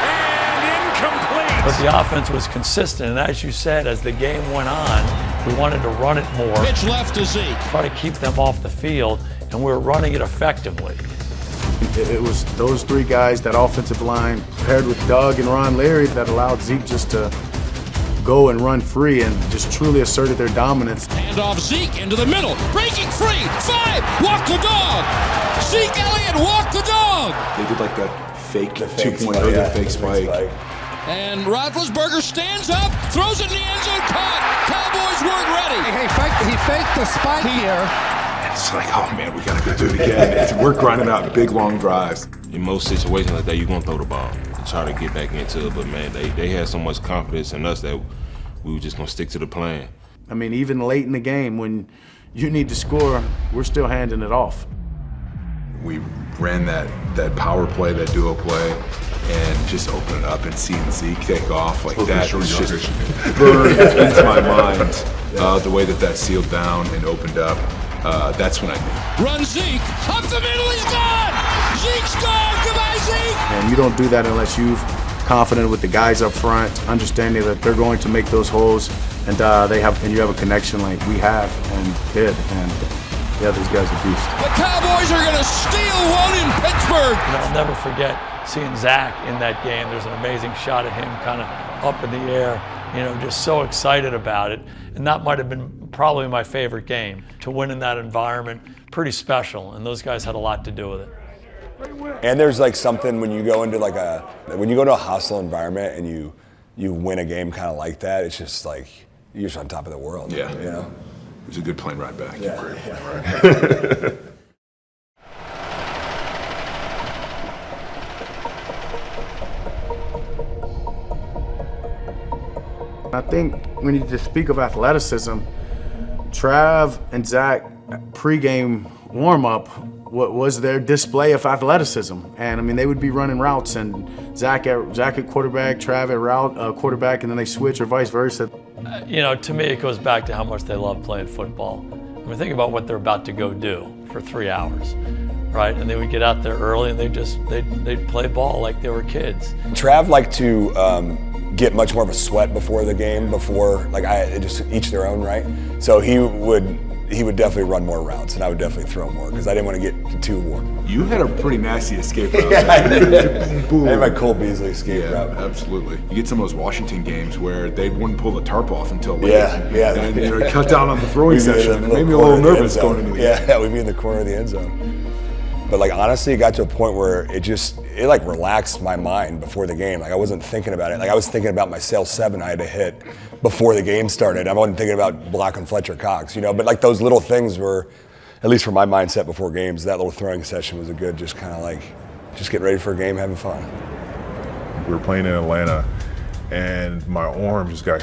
and incomplete. But the offense was consistent, and as you said, as the game went on, we wanted to run it more. Pitch left to Zeke. Try to keep them off the field, and we were running it effectively. It was those 3 guys, that offensive line, paired with Doug and Ron Leary, that allowed Zeke just to go and run free and just truly asserted their dominance. Hand off Zeke into the middle, breaking free, 5, walk the dog. Zeke Elliott, walk the dog. They did like that fake 2.0, the fake spike. And Roethlisberger stands up, throws it in the end zone, caught. Cowboys weren't ready. He faked the spike here. It's like, oh man, we gotta go do it again. We're grinding out big long drives. In most situations like that, you're gonna throw the ball and try to get back into it. But man, they had so much confidence in us that we were just gonna stick to the plan. I mean, even late in the game, when you need to score, we're still handing it off. We ran that power play, that duo play, and just open it up and seeing Zeke take off like that was just burned into my mind. The way that sealed down and opened up, that's when I knew. Run Zeke, up the middle, he's gone! Zeke's gone, goodbye Zeke! And you don't do that unless you're confident with the guys up front, understanding that they're going to make those holes, and you have a connection like we have and did, and yeah, these guys are beasts. The Cowboys are going to steal one in Pittsburgh. I'll never forget seeing Zack in that game. There's an amazing shot of him kind of up in the air, just so excited about it. And that might have been probably my favorite game. To win in that environment, pretty special, and those guys had a lot to do with it. And there's like something when you go into a hostile environment and you win a game kind of like that, it's just like you're just on top of the world. Yeah. It was a good plane ride back. Yeah. Great plane ride. I think when you just speak of athleticism, Trav and Zach pregame warm-up was their display of athleticism. And I mean, they would be running routes, and Zach at quarterback, Trav at route quarterback, and then they switch or vice versa. To me, it goes back to how much they love playing football. I mean, think about what they're about to go do for 3 hours, right? And they would get out there early, and they'd play ball like they were kids. Trav liked to get much more of a sweat before the game, just each their own, right? So he would definitely run more routes, and I would definitely throw more because I didn't want to get too warm. You had a pretty nasty escape route. Yeah, I did. Boom. I had my Cole Beasley escape route. Absolutely. You get some of those Washington games where they wouldn't pull the tarp off until late. Yeah. And cut down on the throwing session. It made me a little nervous going into the game. Yeah, we'd be in the corner of the end zone. But honestly, it got to a point where it relaxed my mind before the game. I wasn't thinking about it. I was thinking about my sale 7 I had to hit before the game started. I wasn't thinking about blocking Fletcher Cox, But those little things were, at least for my mindset before games, that little throwing session was a good, just get ready for a game, having fun. We were playing in Atlanta, and my arm just got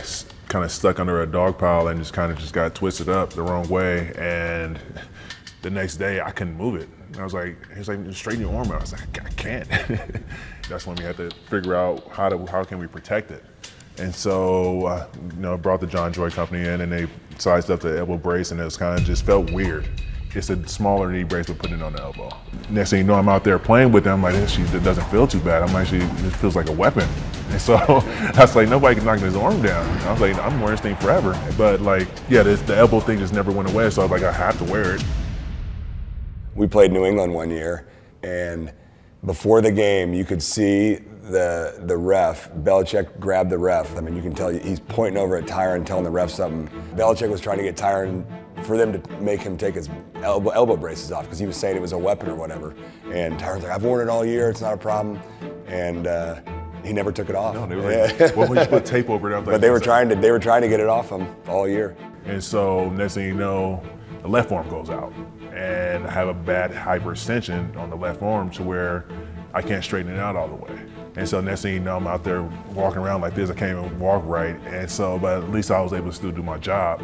kind of stuck under a dog pile and just got twisted up the wrong way. And the next day, I couldn't move it. And I was like, he's like, straighten your arm out. I was like, I can't. That's when we had to figure out how can we protect it. And so, brought the John Joy company in, and they sized up the elbow brace, and it was kind of just felt weird. It's a smaller knee brace, but putting it on the elbow. Next thing you know, I'm out there playing with them. I'm like, it doesn't feel too bad. it feels like a weapon. And so I was like, nobody can knock his arm down. I was like, I'm wearing this thing forever. But the elbow thing just never went away. So I was like, I have to wear it. We played New England one year, and before the game, you could see the ref. Belichick grabbed the ref. I mean, you can tell he's pointing over at Tyron, telling the ref something. Belichick was trying to get Tyron for them to make him take his elbow braces off because he was saying it was a weapon or whatever. And Tyron's like, I've worn it all year, it's not a problem. And he never took it off. No, they were like, well, we just put tape over it. But they were trying to get it off him all year. And so next thing you know, the left arm goes out. And I have a bad hyperextension on the left arm to where I can't straighten it out all the way. And so next thing you know, I'm out there walking around like this. I can't even walk right. And so, but at least I was able to still do my job.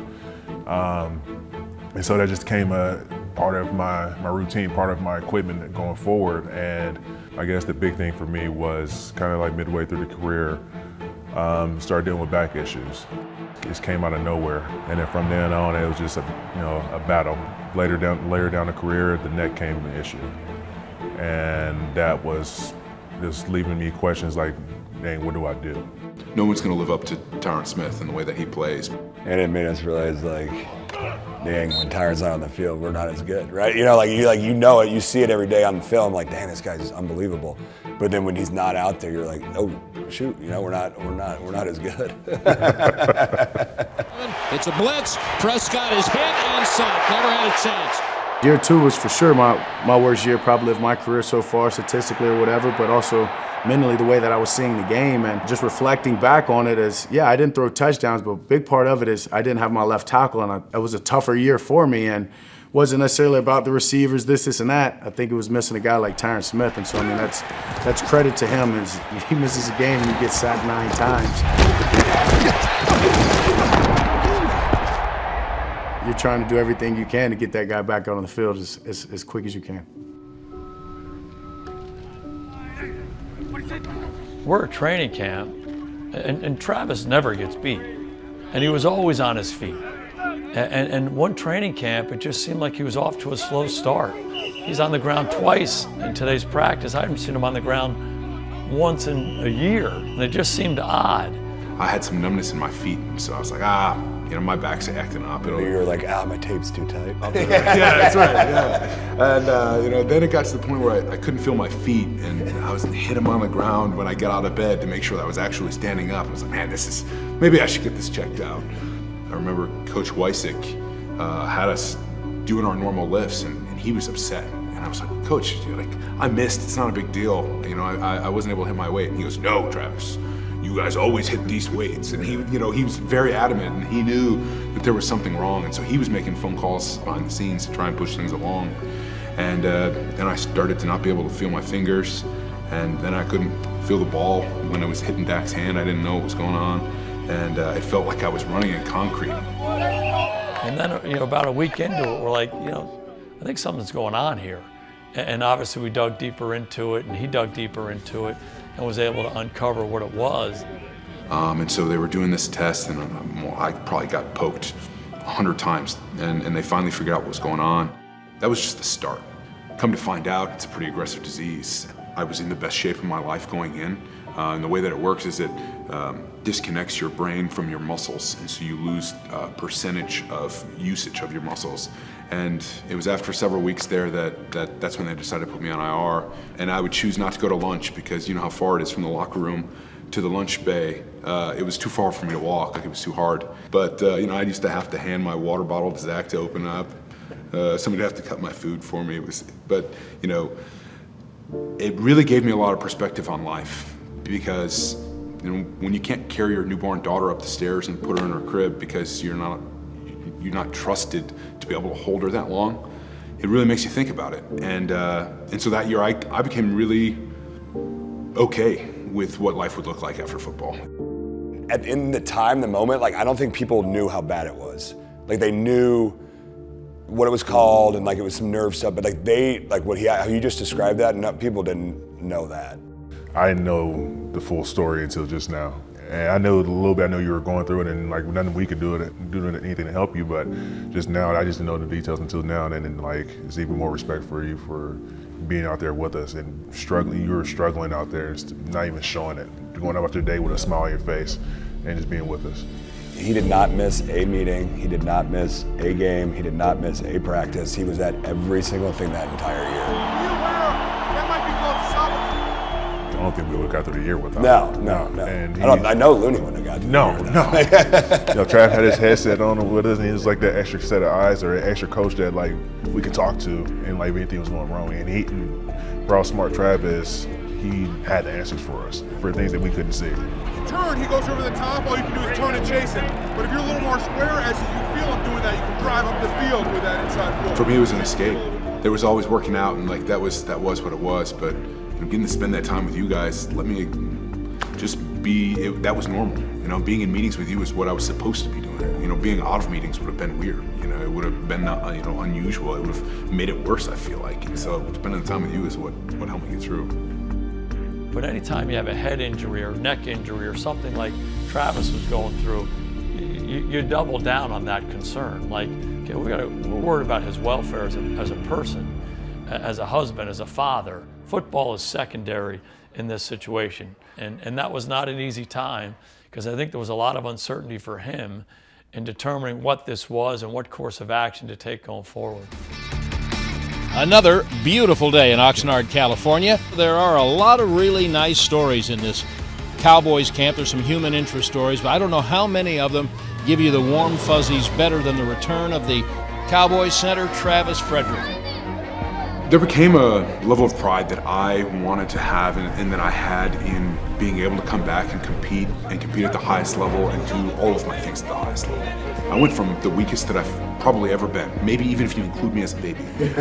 And so that just became a part of my routine, part of my equipment going forward. And I guess the big thing for me was kind of like midway through the career, started dealing with back issues. It just came out of nowhere. And then from then on, it was just a battle. Later down the career, the neck came an issue. And that was just leaving me questions like, dang, what do I do? No one's going to live up to Tyron Smith and the way that he plays. And it made us realize, like, dang, when Tyron's not on the field, we're not as good, right? You know it, you see it every day on the film, like, dang, this guy's unbelievable. But then when he's not out there, you're like, oh, shoot, we're not as good. It's a blitz. Prescott is hit and sacked. Never had a chance. Year 2 was for sure my worst year probably of my career so far, statistically or whatever, but also mentally the way that I was seeing the game and just reflecting back on it as, yeah, I didn't throw touchdowns, but a big part of it is I didn't have my left tackle, and it was a tougher year for me, and wasn't necessarily about the receivers, this, and that. I think it was missing a guy like Tyron Smith, and so, I mean, that's credit to him. Is he misses a game and he gets sacked 9 times. You're trying to do everything you can to get that guy back out on the field as quick as you can. We're at training camp, and Travis never gets beat. And he was always on his feet. And one training camp, it just seemed like he was off to a slow start. He's on the ground twice in today's practice. I haven't seen him on the ground once in a year, and it just seemed odd. I had some numbness in my feet, so I was like, my back's acting up. You were like, my tape's too tight. Yeah, that's right, yeah. And, then it got to the point where I couldn't feel my feet, and I was hit them on the ground when I got out of bed to make sure that I was actually standing up. I was like, man, maybe I should get this checked out. I remember Coach Wysick had us doing our normal lifts, and he was upset. And I was like, Coach, I missed, it's not a big deal. I wasn't able to hit my weight. And he goes, no, Travis. You guys always hit these weights. And he was very adamant, and he knew that there was something wrong. And so he was making phone calls behind the scenes to try and push things along. And then I started to not be able to feel my fingers. And then I couldn't feel the ball when it was hitting Dak's hand. I didn't know what was going on. And it felt like I was running in concrete. And then, about a week into it, we're like, I think something's going on here. And obviously we dug deeper into it, and he dug deeper into it, and was able to uncover what it was. And so they were doing this test, and I probably got poked 100 times, and they finally figured out what was going on. That was just the start. Come to find out, it's a pretty aggressive disease. I was in the best shape of my life going in, and the way that it works is it disconnects your brain from your muscles, and so you lose percentage of usage of your muscles. And it was after several weeks there that's when they decided to put me on IR. And I would choose not to go to lunch because you know how far it is from the locker room to the lunch bay. It was too far for me to walk, like it was too hard. But I used to have to hand my water bottle to Zach to open up. Somebody would have to cut my food for me. It really gave me a lot of perspective on life because when you can't carry your newborn daughter up the stairs and put her in her crib because you're not trusted to be able to hold her that long, it really makes you think about it. And so that year I became really okay with what life would look like after football. In the moment, I don't think people knew how bad it was. They knew what it was called and it was some nerve stuff, but how you just described that, people didn't know that. I didn't know the full story until just now. And I know a little bit, I know you were going through it, and nothing we could do anything to help you, but just now, I just didn't know the details until now, and then it's even more respect for you for being out there with us and struggling. You were struggling out there, not even showing it, going about your day with a smile on your face and just being with us. He did not miss a meeting, he did not miss a game, he did not miss a practice. He was at every single thing that entire year. I don't think we would have got through the year without him. No. And I know Looney wouldn't have got through No. the year. Trav had his headset on with us, and he was like that extra set of eyes or an extra coach that like we could talk to, and like if anything was going wrong. And for how smart Trav is, he had the answers for us for things that we couldn't see. Turn, he goes over the top, all you can do is turn and chase him. But if you're a little more square, as you feel him doing that, you can drive up the field with that inside foot. For me, it was an escape. There was always working out, and like that was what it was. But getting to spend that time with you guys, let me just be. That was normal. Being in meetings with you is what I was supposed to be doing. Being out of meetings would have been weird. It would have been unusual. It would have made it worse, I feel like. And so spending the time with you is what helped me get through. But anytime you have a head injury or neck injury or something like Travis was going through, you double down on that concern. Like, okay, we're worried about his welfare as a person, as a husband, as a father. Football is secondary in this situation. And that was not an easy time, because I think there was a lot of uncertainty for him in determining what this was and what course of action to take going forward. Another beautiful day in Oxnard, California. There are a lot of really nice stories in this Cowboys camp. There's some human interest stories, but I don't know how many of them give you the warm fuzzies better than the return of the Cowboys center, Travis Frederick. There became a level of pride that I wanted to have and that I had in being able to come back and compete at the highest level and do all of my things at the highest level. I went from the weakest that I've probably ever been, maybe even if you include me as a baby,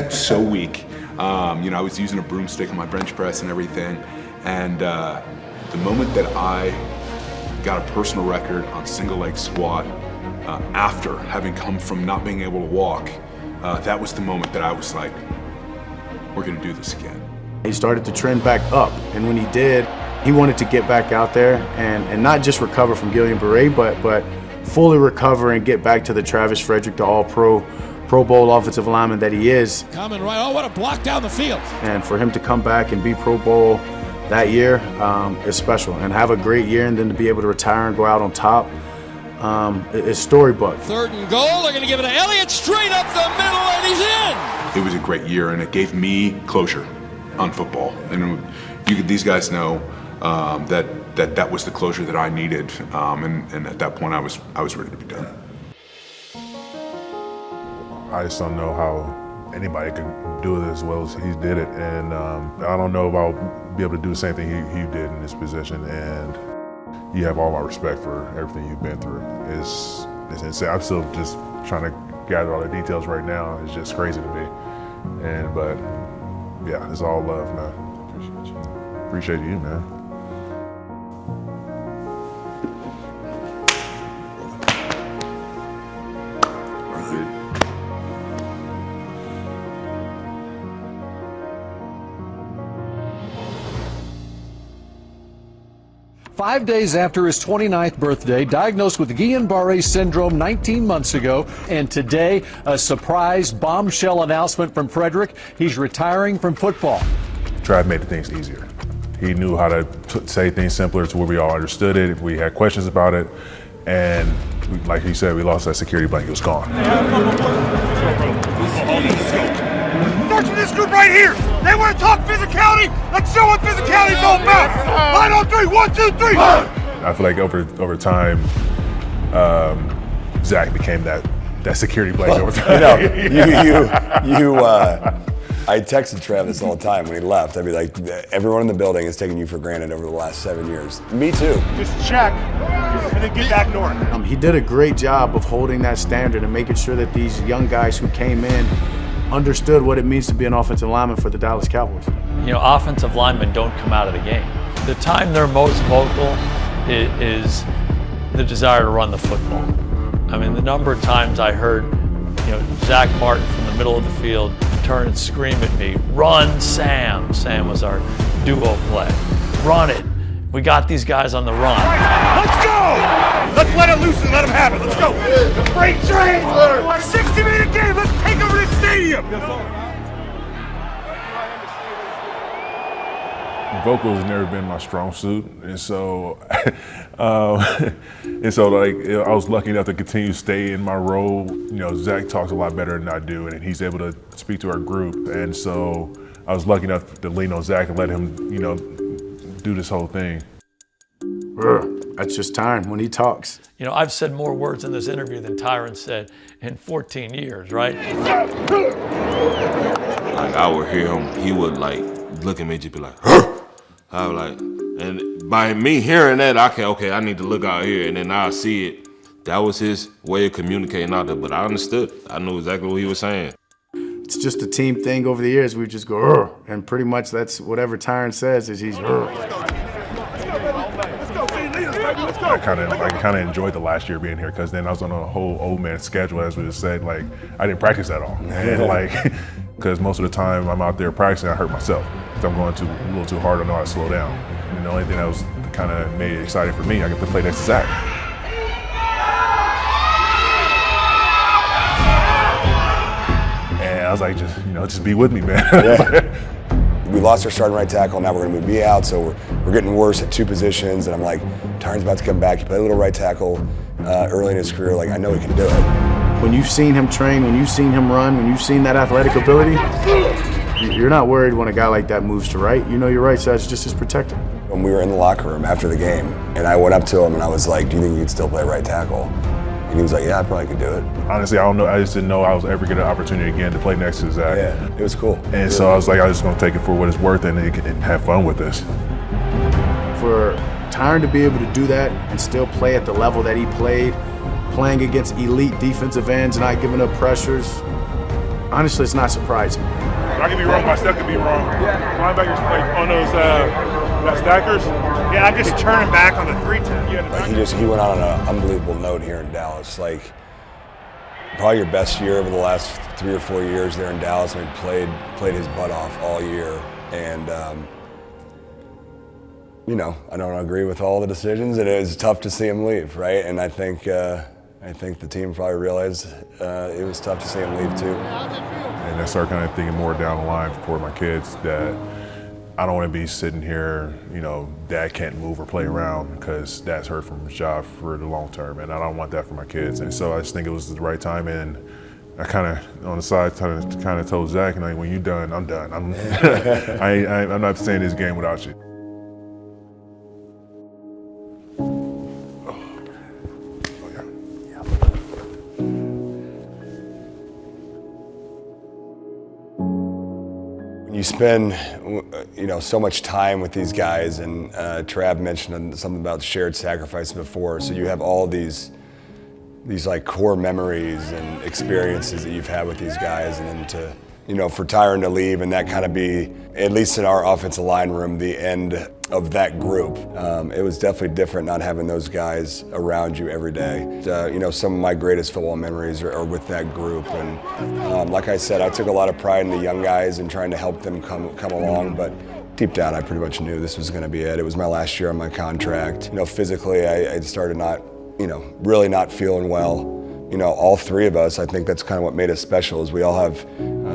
so weak. I was using a broomstick on my bench press and everything. And the moment that I got a personal record on single leg squat after having come from not being able to walk, that was the moment that I was like, we're gonna do this again. He started to trend back up, and when he did, he wanted to get back out there and not just recover from Guillain-Barré, but fully recover and get back to the Travis Frederick, the All-Pro, Pro Bowl offensive lineman that he is. Coming right, what a block down the field. And for him to come back and be Pro Bowl that year is special, and have a great year, and then to be able to retire and go out on top, is storybook. 3rd and goal, they're gonna give it to Elliott, straight up the middle, and he's in. It was a great year, and it gave me closure on football. And these guys know that was the closure that I needed, and at that point I was ready to be done. I just don't know how anybody can do it as well as he did it, and I don't know if I'll be able to do the same thing he did in this position. And you have all my respect for everything you've been through. It's insane. I'm still just trying to gather all the details right now. It's just crazy to me. But yeah, it's all love, man. Appreciate you, man. 5 days after his 29th birthday, diagnosed with Guillain-Barré syndrome 19 months ago. And today, a surprise bombshell announcement from Frederick. He's retiring from football. Trav made things easier. He knew how to say things simpler to where we all understood it. If we had questions about it, and like he said, we lost that security blanket. It was gone. Starts with this group right here. They want to talk physicality. Let's show what physicality is all about. Line on 3, 1, 2, 3. I feel like over time, Zack became that security blanket over time. I texted Travis all the time when he left. I'd be like, everyone in the building has taken you for granted over the last 7 years. Me too. Just check and then get back north. He did a great job of holding that standard and making sure that these young guys who came in understood what it means to be an offensive lineman for the Dallas Cowboys. Offensive linemen don't come out of the game. The time they're most vocal is the desire to run the football. I mean, the number of times I heard, Zack Martin from the middle of the field turn and scream at me, "Run, Sam." Sam was our duo play. Run it. We got these guys on the run. Let's go! Let's let it loose and let them have it. Let's go. Freight train. 60-minute game. Let's take over this stadium. Vocals has never been my strong suit, and so, I was lucky enough to continue to stay in my role. Zack talks a lot better than I do, and he's able to speak to our group, and so I was lucky enough to lean on Zack and let him, do this whole thing. That's just Tyron when he talks. You know, I've said more words in this interview than Tyron said in 14 years, right? Like I would hear him, he would like look at me and just be like, huh! I was like, and by me hearing that, okay, I need to look out here, and then I see it. That was his way of communicating out there, but I understood. I knew exactly what he was saying. It's just a team thing over the years. We just go, and pretty much that's whatever Tyron says is he's. I kind of enjoyed the last year being here because then I was on a whole old man schedule, as we just said. Like I didn't practice at all, and like because most of the time I'm out there practicing, I hurt myself. If I'm going a little too hard, I know how to slow down. And the only thing that was kind of made it exciting for me, I get to play next to Zack. And I was like, just be with me, man. Yeah. We lost our starting right tackle, now we're gonna move me out, so we're getting worse at two positions, and I'm like, Tyron's about to come back, he played a little right tackle early in his career, like I know he can do it. When you've seen him train, when you've seen him run, when you've seen that athletic ability, you're not worried when a guy like that moves to right. You know your right side's just as protected. When we were in the locker room after the game, and I went up to him and I was like, do you think you can still play right tackle? And he was like, yeah, I probably could do it. Honestly, I don't know. I just didn't know I was ever get an opportunity again to play next to Zack. Yeah, it was cool. And so I was like, I was just gonna take it for what it's worth and have fun with this. For Tyron to be able to do that and still play at the level that he played, playing against elite defensive ends, not giving up pressures, honestly, it's not surprising. I could be wrong, my step could be wrong. Linebackers like on those stackers. Yeah, I'm just churning back on the 3-10. Like he went on an unbelievable note here in Dallas. Like probably your best year over the last 3 or 4 years there in Dallas. I mean, played his butt off all year, and I don't agree with all the decisions, and it was tough to see him leave, right? And I think the team probably realized it was tough to see him leave too. And I started kind of thinking more down the line for my kids that I don't want to be sitting here, dad can't move or play around because dad's hurt from his job for the long term, and I don't want that for my kids. And so I just think it was the right time, and I kind of, on the side, kind of told Zack, when you're done, I'm done. I'm not staying in this game without you. You spend, so much time with these guys, and Trav mentioned something about shared sacrifice before. So you have all these like core memories and experiences that you've had with these guys, and then to, for Tyron to leave and that kind of be, at least in our offensive line room, the end of that group. It was definitely different not having those guys around you every day. Some of my greatest football memories are with that group, and like I said, I took a lot of pride in the young guys and trying to help them come along, but deep down I pretty much knew this was going to be it. It was my last year on my contract. Physically I started not, really not feeling well. All three of us, I think that's kind of what made us special, is we all have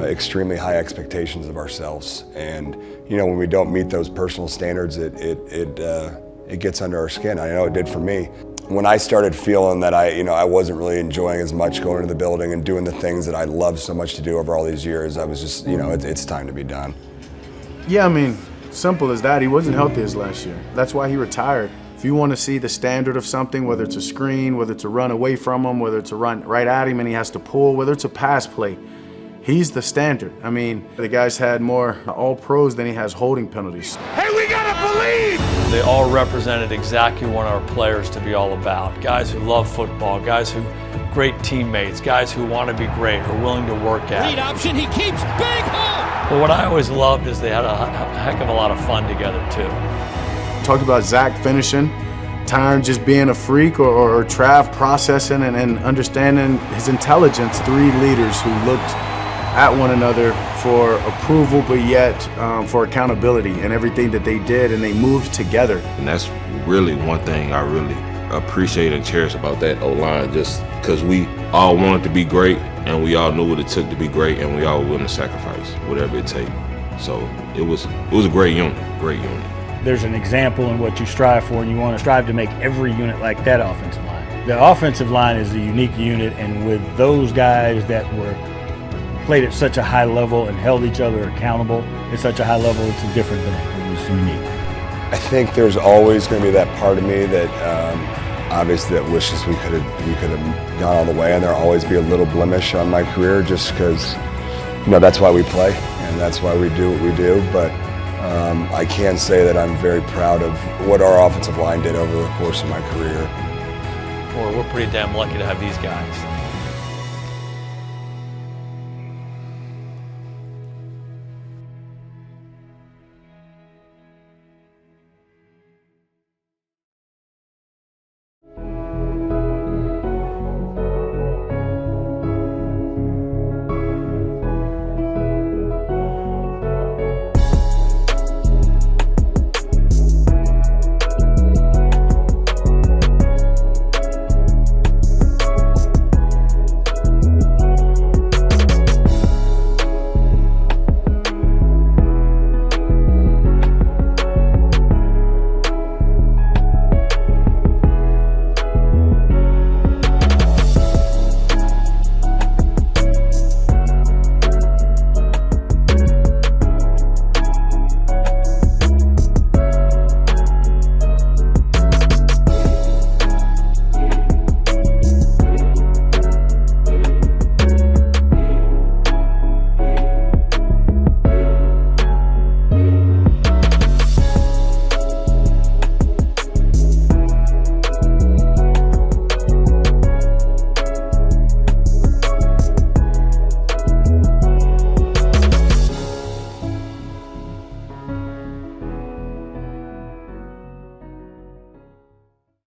extremely high expectations of ourselves. And, when we don't meet those personal standards, it gets under our skin. I know it did for me. When I started feeling that I wasn't really enjoying as much going to the building and doing the things that I loved so much to do over all these years, I was just, it's time to be done. Yeah, simple as that. He wasn't healthy his last year. That's why he retired. If you want to see the standard of something, whether it's a screen, whether it's a run away from him, whether it's a run right at him and he has to pull, whether it's a pass play, he's the standard. The guy's had more all-pros than he has holding penalties. Hey, we gotta believe! They all represented exactly what our players to be all about. Guys who love football, guys who great teammates, guys who want to be great, are willing to work at it. Read option, he keeps, big hole! But what I always loved is they had a heck of a lot of fun together too. Talked about Zack finishing, Tyron just being a freak, or Trav processing and understanding his intelligence. Three leaders who looked at one another for approval, but yet for accountability and everything that they did, and they moved together. And that's really one thing I really appreciate and cherish about that O-line, just because we all wanted to be great, and we all knew what it took to be great, and we all were willing to sacrifice whatever it takes. So it was a great unit. There's an example in what you strive for, and you want to strive to make every unit like that offensive line. The offensive line is a unique unit, and with those guys that were played at such a high level and held each other accountable at such a high level, it's a different thing. It was unique. I think there's always going to be that part of me that obviously that wishes we could have gone all the way, and there'll always be a little blemish on my career just because, that's why we play and that's why we do what we do. But I can say that I'm very proud of what our offensive line did over the course of my career. Boy, we're pretty damn lucky to have these guys.